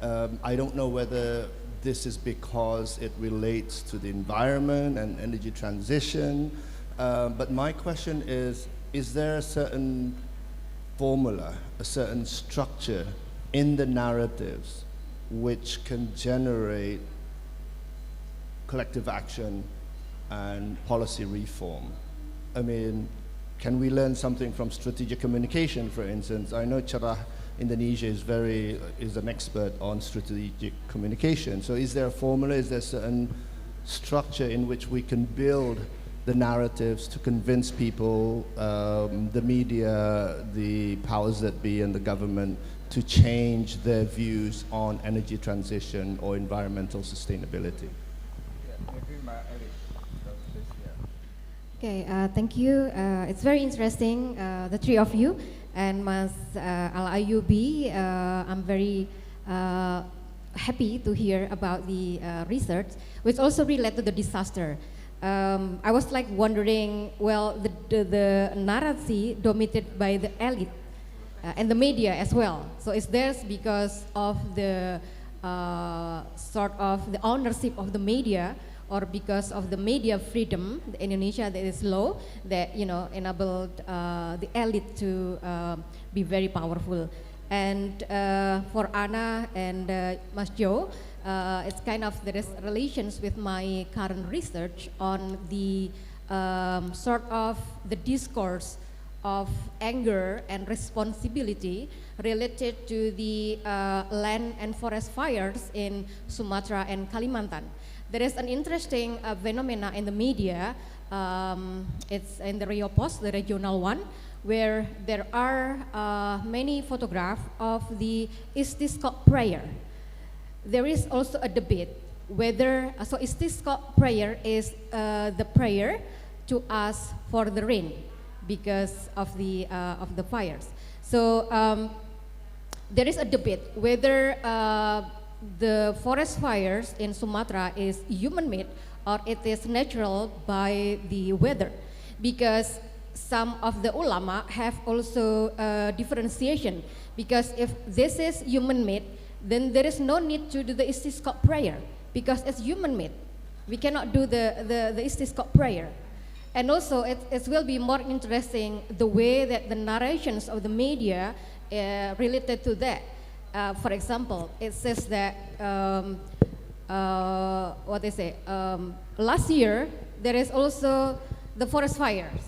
I don't know whether this is because it relates to the environment and energy transition, but my question is there a certain formula, a certain structure in the narratives which can generate collective action and policy reform? I mean, can we learn something from strategic communication, for instance? I know Cerah Indonesia is an expert on strategic communication. So is there a formula, is there a certain structure in which we can build the narratives to convince people, the media, the powers that be, and the government to change their views on energy transition or environmental sustainability? Okay, thank you. It's very interesting, the 3 of you. And Mas Al-Ayubi, I'm very happy to hear about the research, which also relate to the disaster. I was like wondering, well, the narrative dominated by the elite and the media as well. So is there because of the sort of the ownership of the media, or because of the media freedom in Indonesia that is low, that enabled the elite to be very powerful. And for Anna and Mas Jo, it's kind of there is relations with my current research on the sort of the discourse of anger and responsibility related to the land and forest fires in Sumatra and Kalimantan. There is an interesting phenomena in the media. It's in the Rio Post, the regional one, where there are many photographs of the istisqa prayer. There is also a debate whether istisqa prayer is the prayer to ask for the rain because of the fires. So there is a debate whether the forest fires in Sumatra is human-made or it is natural by the weather, because some of the ulama have also differentiation, because if this is human-made, then there is no need to do the istisqa prayer because it's human-made. We cannot do the istisqa prayer. And also it will be more interesting the way that the narrations of the media related to that. For example, it says that last year there is also the forest fires.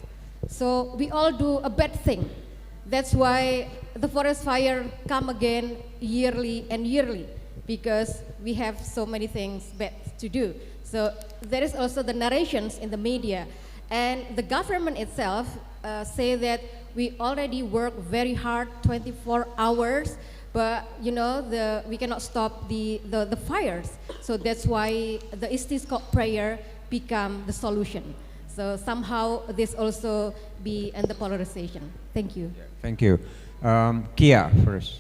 So we all do a bad thing. That's why the forest fire come again yearly and yearly, because we have so many things bad to do. So there is also the narrations in the media, and the government itself say that we already work very hard, 24 hours. But we cannot stop the fires. So that's why the istisqa prayer become the solution. So somehow this also be in the polarization. Thank you. Yeah, thank you. Kia first.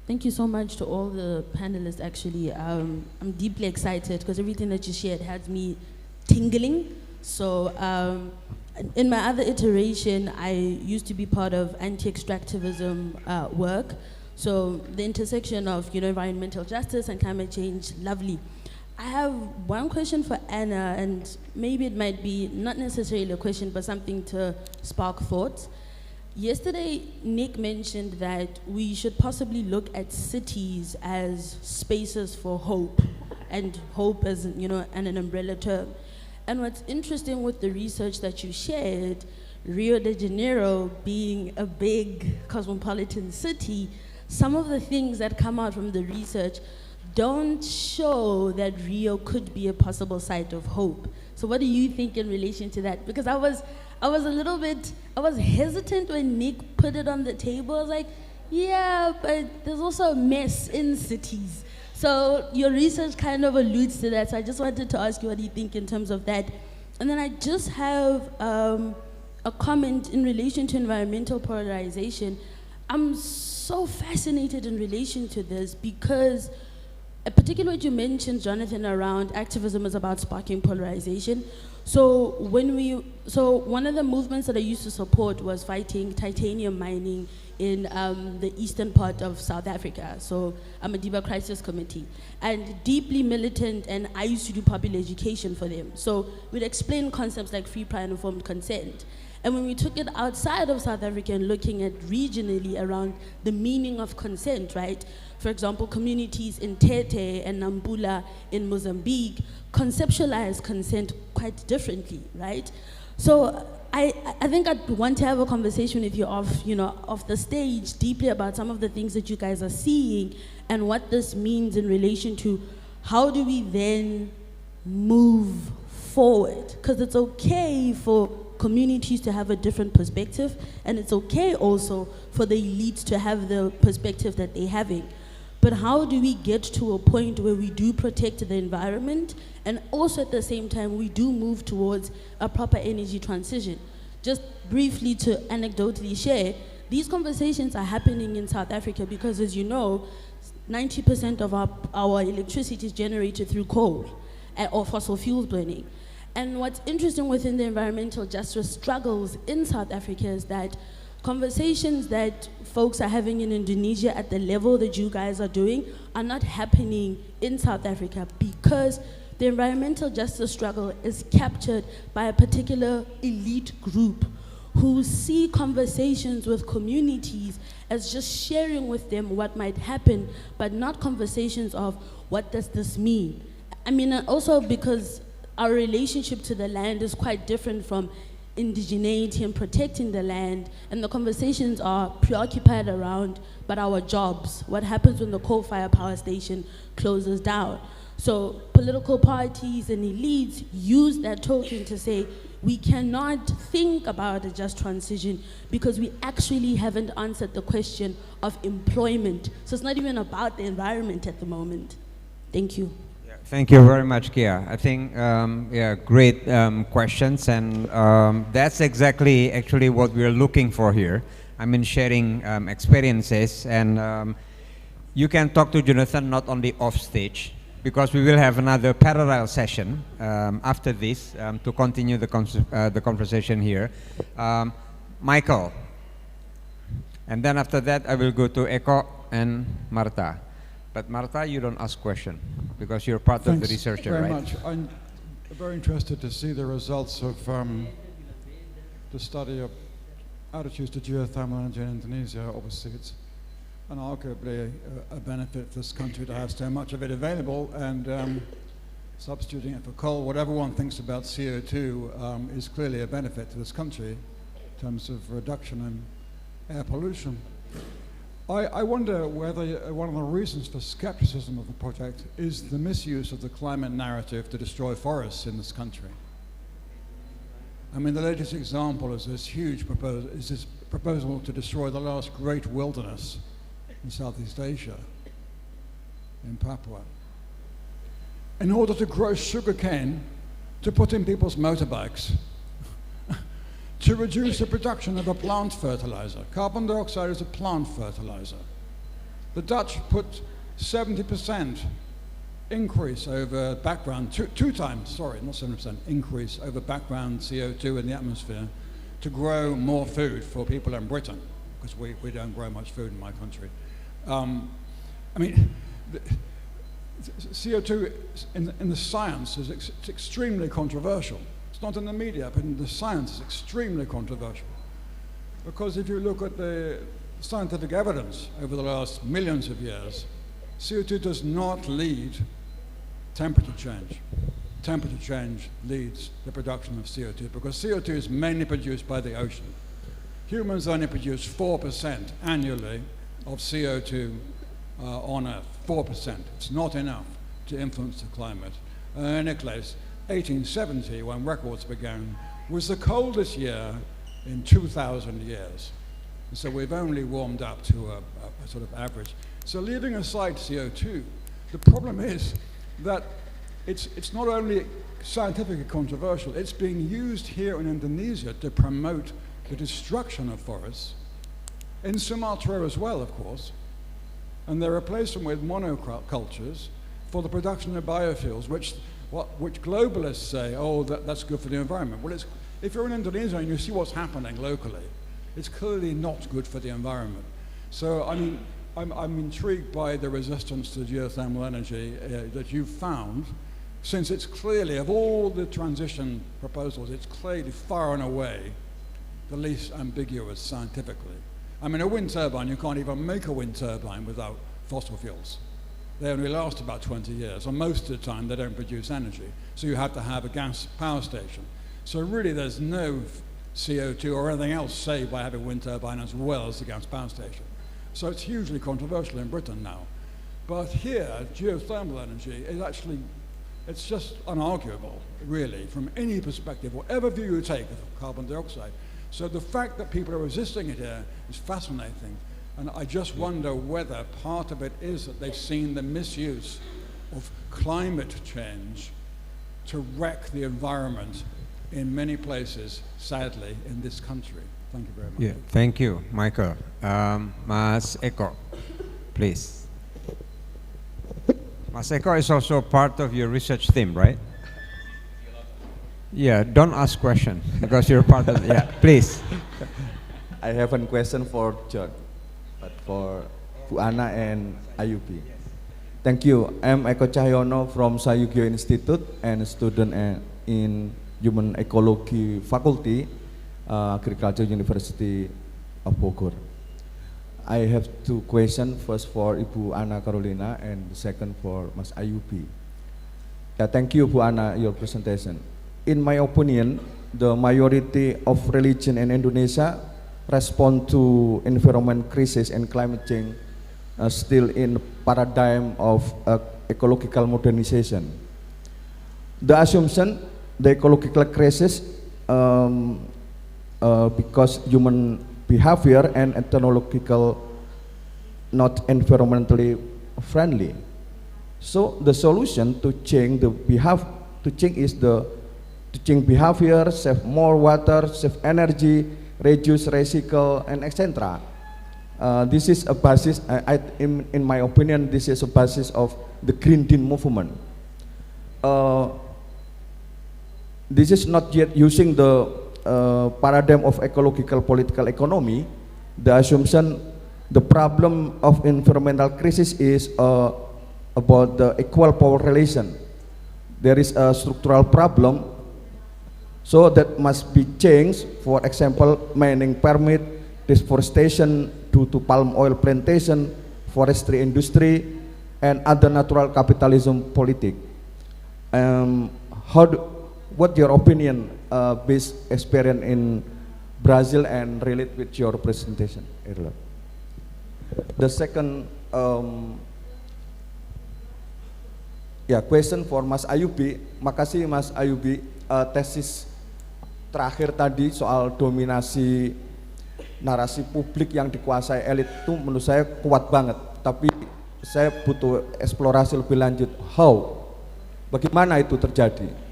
Thank you so much to all the panelists, actually. I'm deeply excited because everything that you shared had me tingling. So in my other iteration, I used to be part of anti-extractivism work. So the intersection of environmental justice and climate change, lovely. I have one question for Anna, and maybe it might be not necessarily a question, but something to spark thoughts. Yesterday, Nick mentioned that we should possibly look at cities as spaces for hope, and hope as an umbrella term. And what's interesting with the research that you shared, Rio de Janeiro being a big cosmopolitan city, some of the things that come out from the research don't show that Rio could be a possible site of hope. So what do you think in relation to that? Because I I was hesitant when Nick put it on the table. I was like, yeah, but there's also a mess in cities. So your research kind of alludes to that. So I just wanted to ask you, what do you think in terms of that? And then I just have a comment in relation to environmental polarization. I'm so fascinated in relation to this because, particularly what you mentioned, Jonathan, around activism is about sparking polarization. So one of the movements that I used to support was fighting titanium mining in the eastern part of South Africa. So I'm a Diba Crisis Committee, and deeply militant, and I used to do popular education for them. So we'd explain concepts like free, prior, and informed consent. And when we took it outside of South Africa and looking at regionally around the meaning of consent, right? For example, communities in Tete and Nampula in Mozambique conceptualize consent quite differently, right? So I think I'd want to have a conversation with you off the stage deeply about some of the things that you guys are seeing and what this means in relation to how do we then move forward? Because it's okay for communities to have a different perspective, and it's okay also for the elites to have the perspective that they're having. But how do we get to a point where we do protect the environment and also at the same time we do move towards a proper energy transition? Just briefly to anecdotally share, these conversations are happening in South Africa because, as you know, 90% of our electricity is generated through coal or fossil fuels burning. And what's interesting within the environmental justice struggles in South Africa is that conversations that folks are having in Indonesia at the level that you guys are doing are not happening in South Africa because the environmental justice struggle is captured by a particular elite group who see conversations with communities as just sharing with them what might happen, but not conversations of what does this mean. I mean, also because our relationship to the land is quite different from indigeneity and protecting the land, and the conversations are preoccupied around but our jobs, what happens when the coal-fired power station closes down. So political parties and elites use that token to say we cannot think about a just transition because we actually haven't answered the question of employment. So it's not even about the environment at the moment. Thank you. Thank you very much, Kia. I think, great questions, and that's exactly actually what we're looking for here. I mean, sharing experiences, and you can talk to Jonathan not only off stage, because we will have another parallel session after this to continue the conversation here. Michael, and then after that I will go to Eko and Marta. But Marta, you don't ask question because you're part of the researcher, right? Thanks very much. I'm very interested to see the results of the study of attitudes to geothermal energy in Indonesia. Obviously, it's an arguably a benefit for this country to have so much of it available, and substituting it for coal, whatever one thinks about CO2, is clearly a benefit to this country in terms of reduction in air pollution. I wonder whether one of the reasons for skepticism of the project is the misuse of the climate narrative to destroy forests in this country. I mean, the latest example is this huge proposal to destroy the last great wilderness in Southeast Asia, in Papua, in order to grow sugarcane to put in people's motorbikes, to reduce the production of a plant fertilizer. Carbon dioxide is a plant fertilizer. The Dutch put 70% increase over background, two times, sorry, not 70%, increase over background CO2 in the atmosphere to grow more food for people in Britain, because we don't grow much food in my country. I mean, CO2 in the science is it's extremely controversial. It's not in the media, but in the science it's extremely controversial. Because if you look at the scientific evidence over the last millions of years, CO2 does not lead temperature change. Temperature change leads the production of CO2, because CO2 is mainly produced by the ocean. Humans only produce 4% annually of CO2 on Earth, 4%. It's not enough to influence the climate. In any case, 1870, when records began, was the coldest year in 2,000 years. So we've only warmed up to a sort of average. So leaving aside CO2, the problem is that it's not only scientifically controversial, it's being used here in Indonesia to promote the destruction of forests, in Sumatra as well, of course, and they replace them with monocultures for the production of biofuels, which globalists say, oh, that's good for the environment. Well, if you're in Indonesia and you see what's happening locally, it's clearly not good for the environment. So, I mean, I'm intrigued by the resistance to geothermal energy that you've found, since it's clearly, of all the transition proposals, it's clearly far and away the least ambiguous scientifically. I mean, a wind turbine, you can't even make a wind turbine without fossil fuels. They only last about 20 years, and most of the time they don't produce energy. So you have to have a gas power station. So really there's no CO2 or anything else saved by having a wind turbine as well as the gas power station. So it's hugely controversial in Britain now. But here, geothermal energy is actually, it's just unarguable, really, from any perspective, whatever view you take of carbon dioxide. So the fact that people are resisting it here is fascinating. And I just wonder whether part of it is that they've seen the misuse of climate change to wreck the environment in many places, sadly, in this country. Thank you very much. Yeah, thank you, Michael. Mas Eko, please. Mas Eko is also part of your research team, right? Yeah, don't ask question because you're part of, yeah, please. I have a question for John, but for Bu Ana and Ayubi. Thank you. I'm Eko Cahyono from Sayugyo Institute and a student in Human Ecology Faculty, Agriculture University of Bogor. I have two questions, first for Ibu Ana Carolina and the second for Mas Ayubi. Yeah, thank you, Bu Ana, your presentation. In my opinion, the majority of religion in Indonesia respond to environment crisis and climate change still in paradigm of ecological modernization. The assumption, the ecological crisis because human behavior and ethnological not environmentally friendly. So the solution to change the change behavior, save more water, save energy, reduce recycle, and etc. This is a basis, in my opinion, this is a basis of the Green Deal movement. This is not yet using the paradigm of ecological political economy. The assumption, the problem of environmental crisis is about the equal power relation. There is a structural problem, so that must be changed. For example, mining permit, deforestation due to palm oil plantation, forestry industry, and other natural capitalism politic. What your opinion based experience in Brazil and relate with your presentation earlier? The second question for Mas Ayubi. Makasih Mas Ayubi, tesis terakhir tadi soal dominasi narasi publik yang dikuasai elit itu menurut saya kuat banget, tapi saya butuh eksplorasi lebih lanjut. Bagaimana itu terjadi?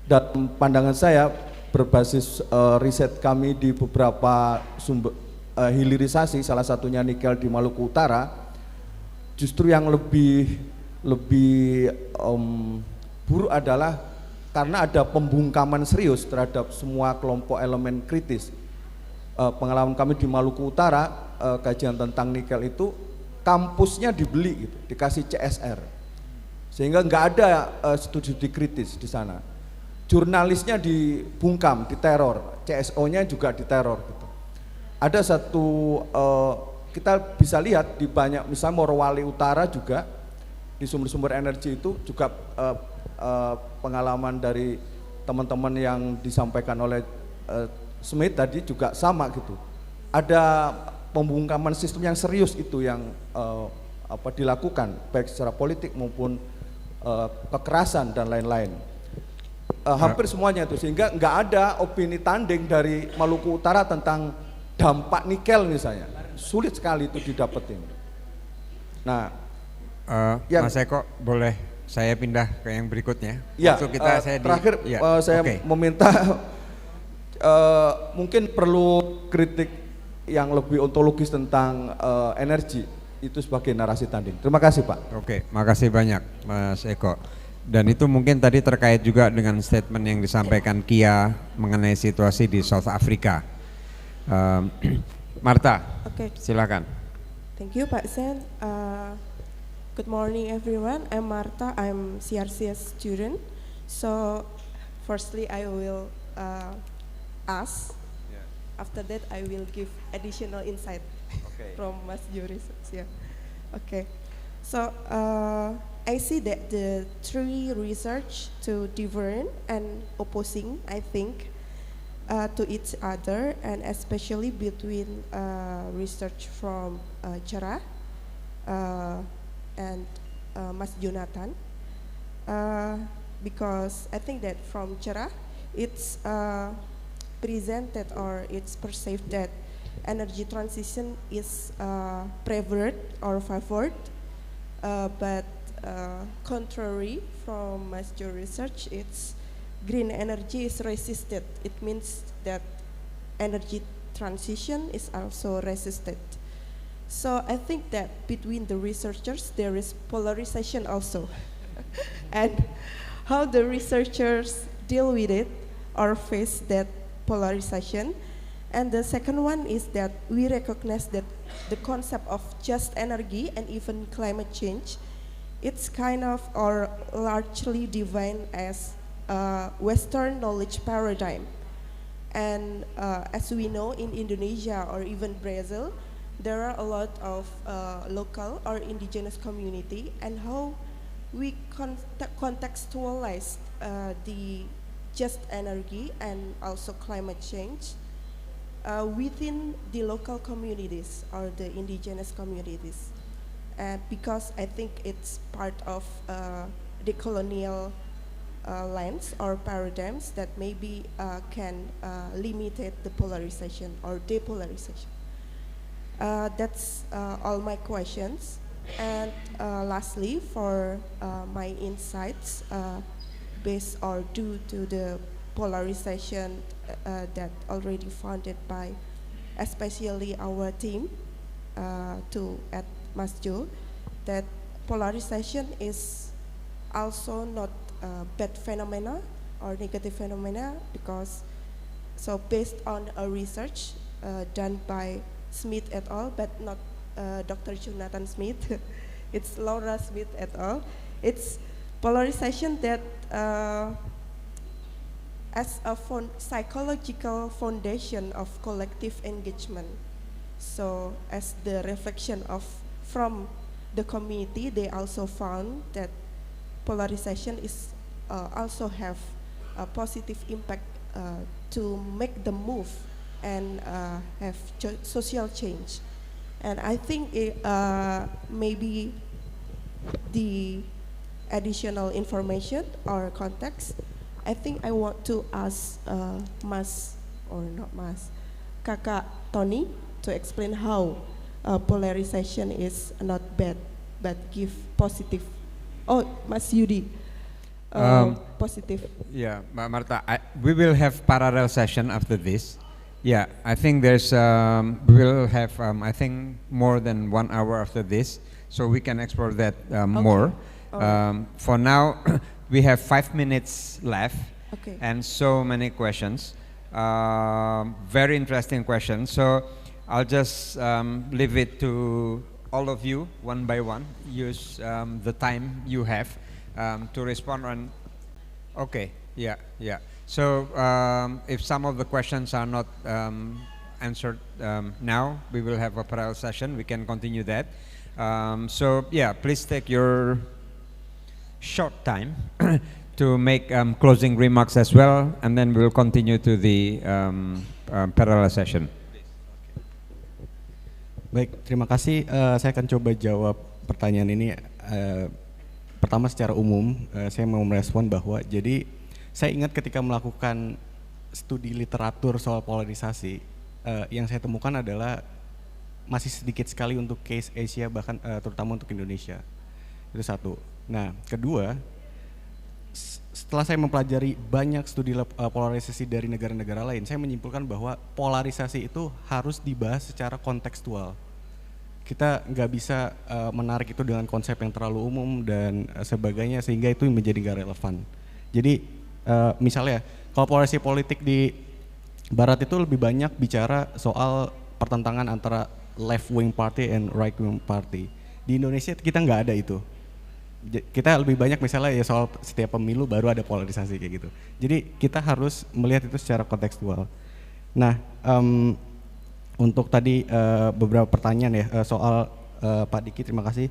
Dan pandangan saya berbasis riset kami di beberapa sumber hilirisasi, salah satunya nikel di Maluku Utara, justru yang lebih buruk adalah karena ada pembungkaman serius terhadap semua kelompok elemen kritis. Pengalaman kami di Maluku Utara, kajian tentang nikel itu, kampusnya dibeli gitu, dikasih CSR, sehingga nggak ada studi kritis di sana. Jurnalisnya dibungkam, diteror, CSO-nya juga diteror gitu. Ada satu, kita bisa lihat di banyak, misalnya Morowali Utara juga, di sumber-sumber energi itu juga pengalaman dari teman-teman yang disampaikan oleh Smith tadi juga sama gitu. Ada pembungkaman sistem yang serius itu yang dilakukan baik secara politik maupun kekerasan dan lain-lain. hampir semuanya itu, sehingga nggak ada opini tanding dari Maluku Utara tentang dampak nikel misalnya, sulit sekali itu didapetin. Nah, Mas Eko boleh saya pindah ke yang berikutnya? Ya, Waktu kita terakhir saya meminta mungkin perlu kritik yang lebih ontologis tentang energi itu sebagai narasi tanding. Terima kasih Pak. Oke, makasih banyak Mas Eko. Dan itu mungkin tadi terkait juga dengan statement yang disampaikan Kia mengenai situasi di South Africa. Marta, silakan. Thank you Pak Sen. Good morning everyone. I'm Marta. I'm CRCS student. So firstly I will ask. After that I will give additional insight from Mas Joris. Yeah. Okay. So I see that the three research to different and opposing, I think, to each other, and especially between research from Cerah and Mas Jonathan, because I think that from Cerah, it's presented or it's perceived that energy transition is favored or favored, but contrary from Mas Jo research, it's green energy is resisted. It means that energy transition is also resisted. So I think that between the researchers there is polarization also. And how the researchers deal with it or face that polarization. And the second one is that we recognize that the concept of just energy and even climate change, it's kind of or largely defined as Western knowledge paradigm. And as we know, in Indonesia or even Brazil, there are a lot of local or indigenous community, and how we contextualize the just energy and also climate change within the local communities or the indigenous communities. Because I think it's part of the colonial lens or paradigms that maybe can limit the polarization or depolarization. That's all my questions. And lastly, for my insights based or due to the polarization that already founded by especially our team at Mas Jo, that polarization is also not a bad phenomena or negative phenomena, because so based on a research done by Smith et al., but not Dr. Jonathan Smith, it's Laura Smith et al. It's polarization that as a psychological foundation of collective engagement. So as the reflection of from the community, they also found that polarization is also have a positive impact to make the move and have social change. And I think maybe the additional information or context, I think I want to ask Mas, or not Mas, Kakak Tony to explain how polarization is not bad, but give positive. Oh, Mas Yudi, positive. Yeah, Marta, we will have parallel session after this. Yeah, I think there's, we will have, I think, more than 1 hour after this, so we can explore that more. For now, we have 5 minutes left, and so many questions. Very interesting questions. So I'll just leave it to all of you, one by one. Use the time you have to respond on. Okay, yeah. So if some of the questions are not answered now, we will have a parallel session. We can continue that. So yeah, please take your short time to make closing remarks as well, and then we'll continue to the parallel session. Baik, terima kasih. Saya akan coba jawab pertanyaan ini. Pertama secara umum, saya mau merespon bahwa jadi Saya ingat ketika melakukan studi literatur soal polarisasi, yang saya temukan adalah masih sedikit sekali untuk case Asia, bahkan terutama untuk Indonesia. Itu satu. Nah, kedua, setelah saya mempelajari banyak studi polarisasi dari negara-negara lain, saya menyimpulkan bahwa polarisasi itu harus dibahas secara kontekstual. Kita nggak bisa menarik itu dengan konsep yang terlalu umum dan sebagainya, sehingga itu menjadi nggak relevan. Jadi misalnya, kalau polarisasi politik di Barat itu lebih banyak bicara soal pertentangan antara left wing party and right wing party. Di Indonesia kita nggak ada itu. Kita lebih banyak misalnya ya soal setiap pemilu baru ada polarisasi kayak gitu. Jadi kita harus melihat itu secara kontekstual. Nah, untuk tadi beberapa pertanyaan ya soal Pak Diki, terima kasih.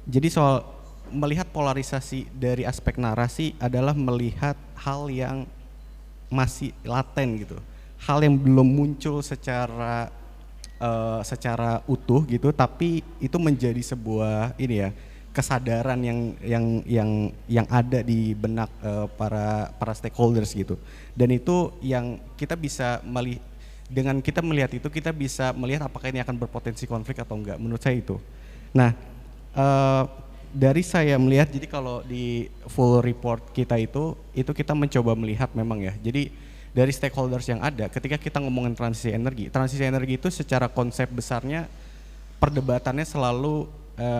Jadi soal melihat polarisasi dari aspek narasi adalah melihat hal yang masih laten gitu, hal yang belum muncul secara utuh gitu, tapi itu menjadi sebuah ini ya, kesadaran yang ada di benak para stakeholders gitu. Dan itu yang kita bisa dengan kita melihat itu, kita bisa melihat apakah ini akan berpotensi konflik atau enggak, menurut saya itu. Nah, dari saya melihat, jadi kalau di full report kita itu kita mencoba melihat memang ya, jadi dari stakeholders yang ada, ketika kita ngomongin transisi energi itu secara konsep besarnya perdebatannya selalu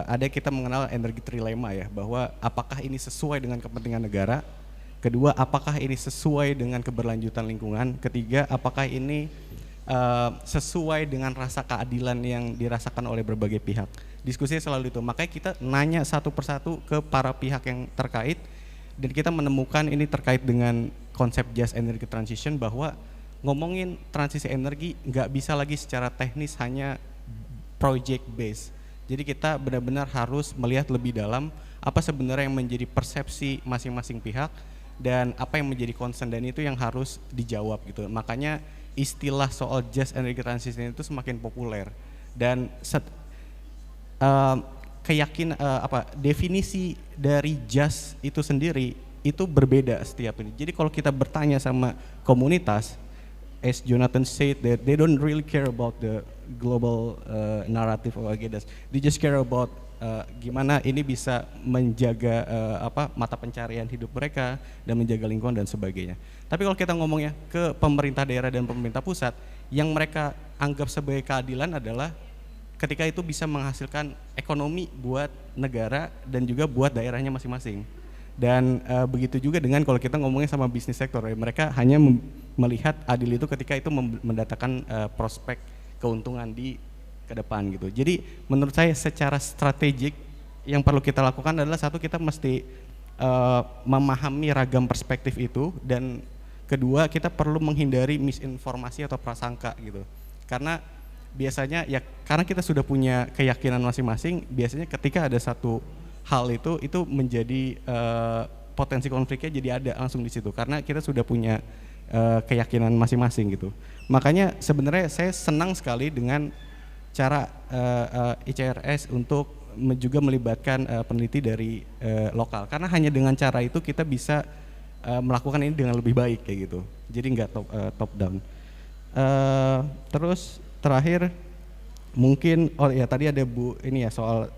ada, kita mengenal energi trilema ya, bahwa apakah ini sesuai dengan kepentingan negara, kedua apakah ini sesuai dengan keberlanjutan lingkungan, ketiga apakah ini sesuai dengan rasa keadilan yang dirasakan oleh berbagai pihak. Diskusinya selalu itu, makanya kita nanya satu persatu ke para pihak yang terkait, dan kita menemukan ini terkait dengan konsep just energy transition, bahwa ngomongin transisi energi nggak bisa lagi secara teknis hanya project based. Jadi kita benar-benar harus melihat lebih dalam apa sebenarnya yang menjadi persepsi masing-masing pihak dan apa yang menjadi concern, dan itu yang harus dijawab gitu. Makanya istilah soal just energy transition itu semakin populer, dan definisi dari just itu sendiri itu berbeda setiap ini. Jadi kalau kita bertanya sama komunitas, as Jonathan said, that they don't really care about the global narrative of agendas. They just care about gimana ini bisa menjaga mata pencarian hidup mereka dan menjaga lingkungan dan sebagainya. Tapi kalau kita ngomongnya ke pemerintah daerah dan pemerintah pusat, yang mereka anggap sebagai keadilan adalah ketika itu bisa menghasilkan ekonomi buat negara dan juga buat daerahnya masing-masing. Dan begitu juga dengan kalau kita ngomongnya sama bisnis sektor, ya, mereka hanya melihat adil itu ketika itu mendatangkan prospek keuntungan di ke depan gitu. Jadi menurut saya secara strategik yang perlu kita lakukan adalah, satu, kita mesti memahami ragam perspektif itu, dan kedua, kita perlu menghindari misinformasi atau prasangka gitu. Karena biasanya ya, karena kita sudah punya keyakinan masing-masing, biasanya ketika ada satu hal itu menjadi potensi konfliknya jadi ada langsung di situ, karena kita sudah punya keyakinan masing-masing gitu. Makanya sebenarnya saya senang sekali dengan cara ICRS untuk juga melibatkan peneliti dari lokal, karena hanya dengan cara itu kita bisa melakukan ini dengan lebih baik kayak gitu. Jadi nggak top down. Terus terakhir mungkin tadi ada Bu ini ya soal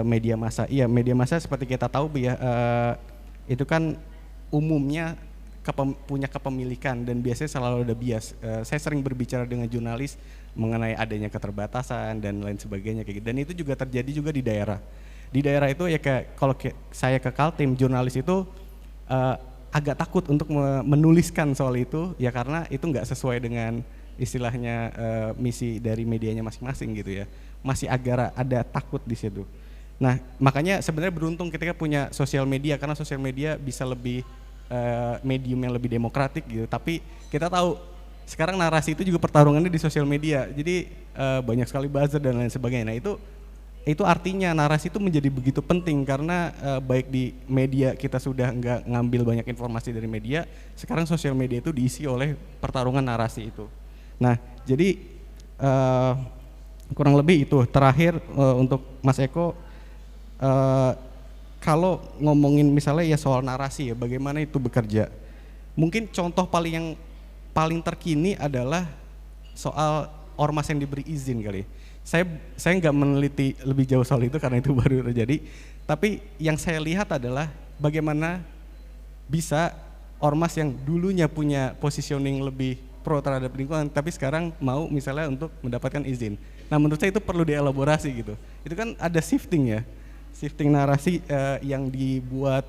media massa. Iya, media massa seperti kita tahu ya, itu kan umumnya punya kepemilikan dan biasanya selalu ada bias. Saya sering berbicara dengan jurnalis mengenai adanya keterbatasan dan lain sebagainya kayak gitu. Dan itu juga terjadi juga di daerah. Di daerah itu ya kalau saya ke Kaltim, jurnalis itu agak takut untuk menuliskan soal itu ya, karena itu nggak sesuai dengan istilahnya misi dari medianya masing-masing gitu ya. Masih agak ada takut di situ. Nah, makanya sebenarnya beruntung ketika punya sosial media, karena sosial media bisa lebih medium yang lebih demokratik gitu. Tapi kita tahu sekarang narasi itu juga pertarungannya di sosial media. Jadi banyak sekali buzzer dan lain sebagainya. Nah, itu artinya narasi itu menjadi begitu penting, karena baik di media kita sudah nggak ngambil banyak informasi dari media, sekarang sosial media itu diisi oleh pertarungan narasi itu. Nah, jadi kurang lebih itu. Terakhir untuk Mas Eko, kalau ngomongin misalnya ya soal narasi ya, bagaimana itu bekerja. Mungkin contoh paling terkini adalah soal ormas yang diberi izin kali. Saya nggak meneliti lebih jauh soal itu karena itu baru terjadi. Tapi yang saya lihat adalah bagaimana bisa ormas yang dulunya punya positioning lebih pro terhadap lingkungan, tapi sekarang mau misalnya untuk mendapatkan izin. Nah, menurut saya itu perlu dielaborasi gitu. Itu kan ada shifting ya, shifting narasi yang dibuat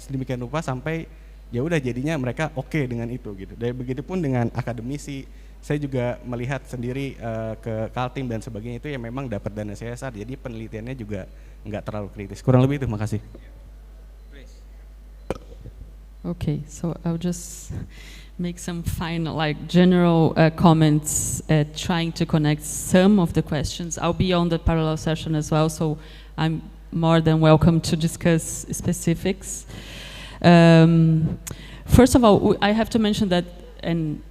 sedemikian rupa sampai ya udah jadinya mereka oke dengan itu gitu. Dan begitupun dengan akademisi, saya juga melihat sendiri ke Kaltim dan sebagainya itu yang memang dapat dana CSR, jadi penelitiannya juga nggak terlalu kritis. Kurang lebih itu, makasih. Okay, so I'll just make some final, like general comments, trying to connect some of the questions. I'll be on the parallel session as well, so I'm more than welcome to discuss specifics. First of all, I have to mention that, and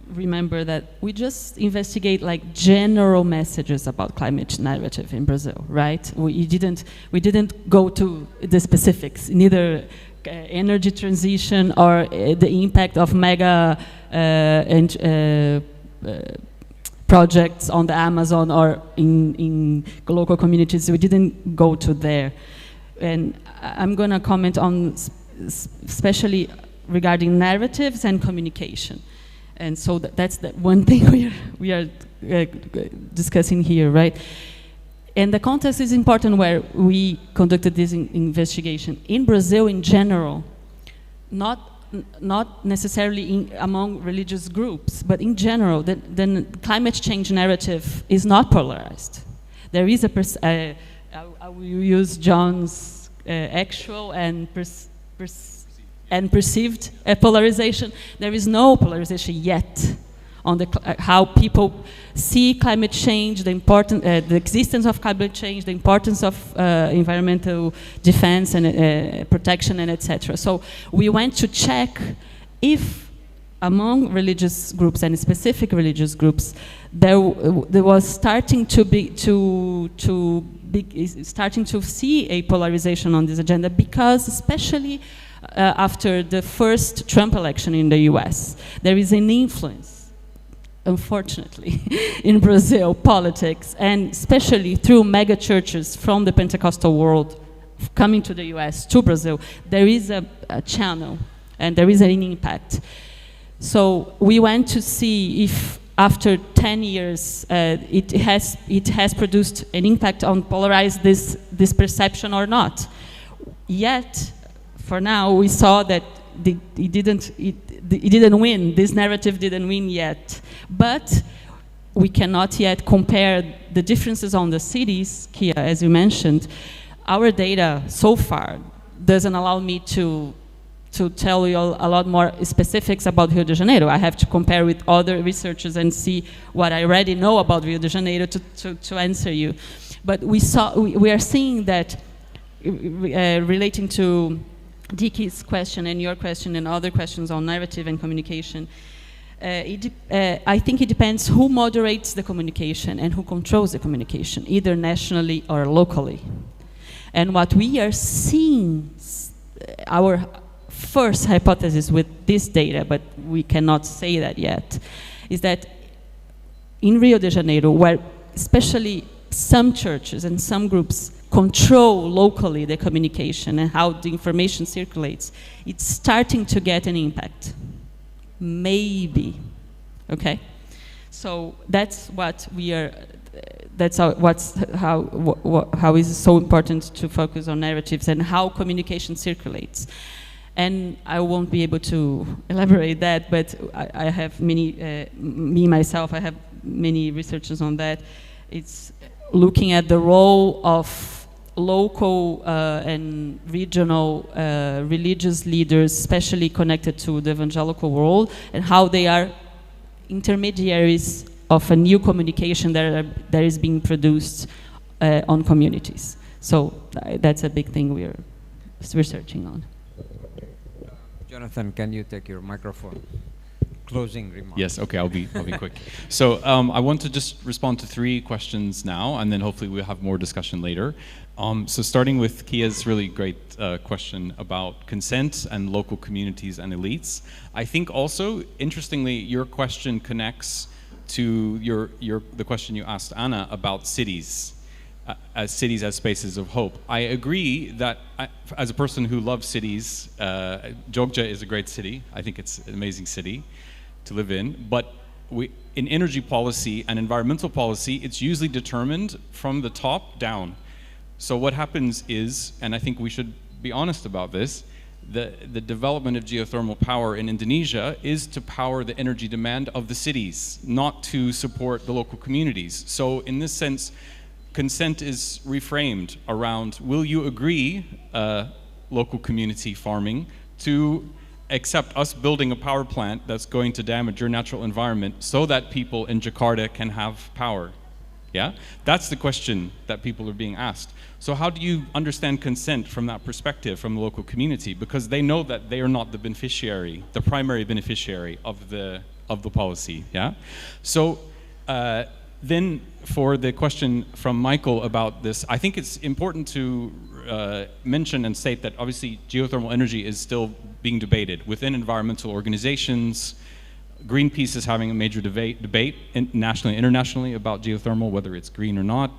remember that we just investigate like general messages about climate narrative in Brazil, right? We didn't go to the specifics, neither energy transition or the impact of mega projects on the Amazon or in local communities. We didn't go to there. And I'm gonna comment on especially regarding narratives and communication. And so that's the one thing we are discussing here, right? And the context is important where we conducted this investigation. In Brazil in general, not necessarily among religious groups, but in general, the climate change narrative is not polarized. There is I will use John's actual and perceived polarization. There is no polarization yet on how people see climate change, the existence of climate change, the importance of environmental defense and protection, and etc. So we went to check if among religious groups and specific religious groups, there was starting to see a polarization on this agenda, because especially after the first Trump election in the US, there is an influence, unfortunately, in Brazil politics, and especially through mega churches from the Pentecostal world coming to the US, to Brazil. There is a channel and there is an impact. So we went to see if after 10 years it has produced an impact on polarize this perception or not. Yet, for now, we saw that it didn't win. This narrative didn't win yet. But we cannot yet compare the differences on the cities, Kia, as you mentioned. Our data so far doesn't allow me to tell you a lot more specifics about Rio de Janeiro. I have to compare with other researchers and see what I already know about Rio de Janeiro to answer you. But we are seeing that relating to Diki's question and your question and other questions on narrative and communication, I think it depends who moderates the communication and who controls the communication, either nationally or locally. And what we are seeing, our first hypothesis with this data, but we cannot say that yet, is that in Rio de Janeiro, where especially some churches and some groups control locally the communication and how the information circulates, it's starting to get an impact. Maybe, okay? So that's what we are, how is it so important to focus on narratives and how communication circulates. And I won't be able to elaborate that, but I have many, myself, I have many researchers on that. It's looking at the role of local and regional religious leaders, especially connected to the evangelical world, and how they are intermediaries of a new communication that is being produced on communities. So that's a big thing we're researching on. Jonathan, can you take your microphone? closing remarks. Yes, okay, I'll be quick. So I want to just respond to 3 questions now, and then hopefully we'll have more discussion later. So starting with Kia's really great question about consent and local communities and elites. I think also, interestingly, your question connects to the question you asked Anna about cities. As cities as spaces of hope. I agree that as a person who loves cities, Jogja is a great city. I think it's an amazing city to live in. But in energy policy and environmental policy, it's usually determined from the top down. So what happens is, and I think we should be honest about this, the development of geothermal power in Indonesia is to power the energy demand of the cities, not to support the local communities. So in this sense, consent is reframed around, will you agree, local community farming, to accept us building a power plant that's going to damage your natural environment so that people in Jakarta can have power? Yeah? That's the question that people are being asked. So how do you understand consent from that perspective, from the local community? Because they know that they are not the beneficiary, the primary beneficiary of the policy, yeah? So, then for the question from Michael about this, I think it's important to mention and state that obviously geothermal energy is still being debated within environmental organizations. Greenpeace is having a major debate nationally and internationally about geothermal, whether it's green or not.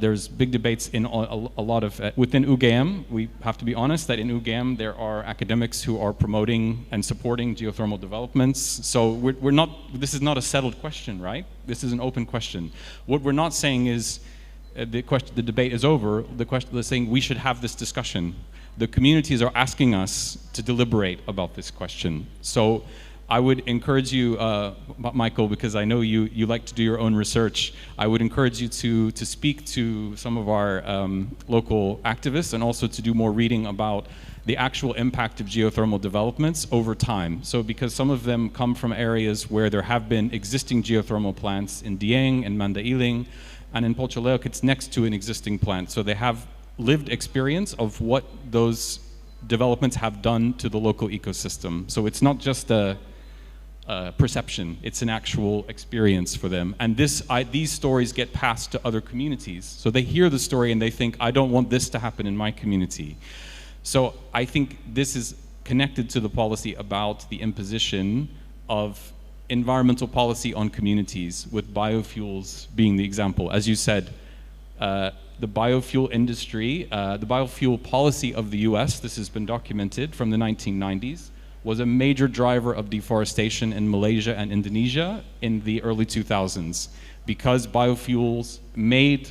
There's big debates in a lot of, within UGM, we have to be honest that in UGM there are academics who are promoting and supporting geothermal developments. So we're not, this is not a settled question, right? This is an open question. What we're not saying is the debate is over. The question is saying we should have this discussion. The communities are asking us to deliberate about this question. So I would encourage you, Michael, because I know you like to do your own research, I would encourage you to speak to some of our local activists and also to do more reading about the actual impact of geothermal developments over time. So because some of them come from areas where there have been existing geothermal plants in Dieng and Mandailing, and in Pocoleuc it's next to an existing plant. So they have lived experience of what those developments have done to the local ecosystem. So it's not just a perception, it's an actual experience for them. And these stories get passed to other communities. So they hear the story and they think, I don't want this to happen in my community. So I think this is connected to the policy about the imposition of environmental policy on communities, with biofuels being the example. As you said, the biofuel industry, the biofuel policy of the US, this has been documented from the 1990s, was a major driver of deforestation in Malaysia and Indonesia in the early 2000s, because biofuels made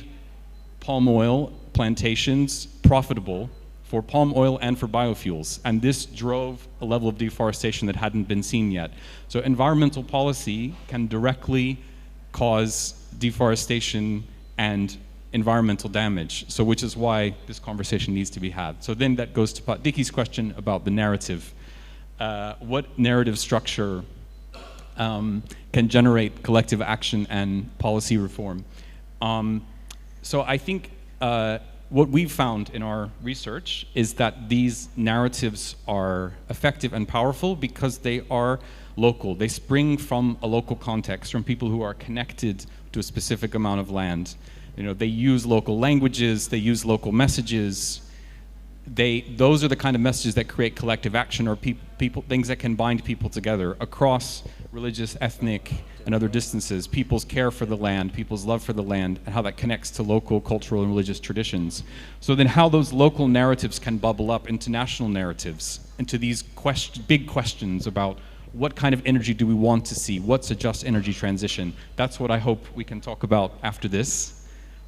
palm oil plantations profitable for palm oil and for biofuels. And this drove a level of deforestation that hadn't been seen yet. So environmental policy can directly cause deforestation and environmental damage. So which is why this conversation needs to be had. So then that goes to Pat Dickie's question about the narrative. What narrative structure can generate collective action and policy reform? So I think what we've found in our research is that these narratives are effective and powerful because they are local. They spring from a local context, from people who are connected to a specific amount of land. You know, they use local languages, they use local messages. Those are the kind of messages that create collective action, or things that can bind people together across religious, ethnic, and other distances. People's care for the land, people's love for the land, and how that connects to local cultural and religious traditions. So then how those local narratives can bubble up into national narratives, into these big questions about what kind of energy do we want to see? What's a just energy transition? That's what I hope we can talk about after this.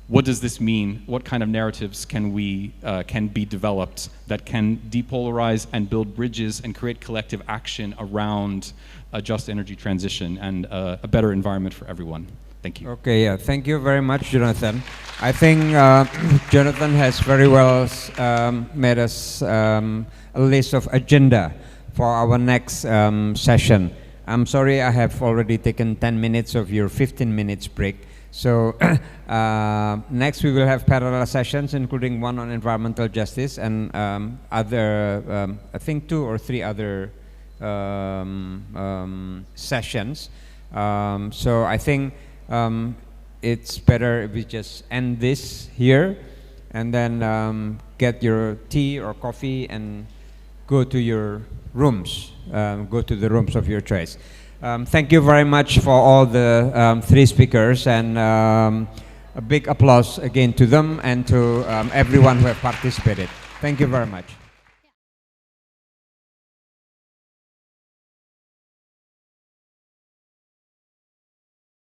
What does this mean? What kind of narratives can be developed that can depolarize and build bridges and create collective action around a just energy transition and a better environment for everyone? Thank you. Okay, yeah, thank you very much, Jonathan. I think Jonathan has very well made us a list of agenda for our next session. I'm sorry I have already taken 10 minutes of your 15 minutes break. So next we will have parallel sessions, including one on environmental justice and other, I think 2 or 3 other sessions. So I think it's better if we just end this here and then get your tea or coffee and go to your rooms, go to the rooms of your choice. Thank you very much for all the three speakers, and a big applause again to them and to everyone who have participated. Thank you very much.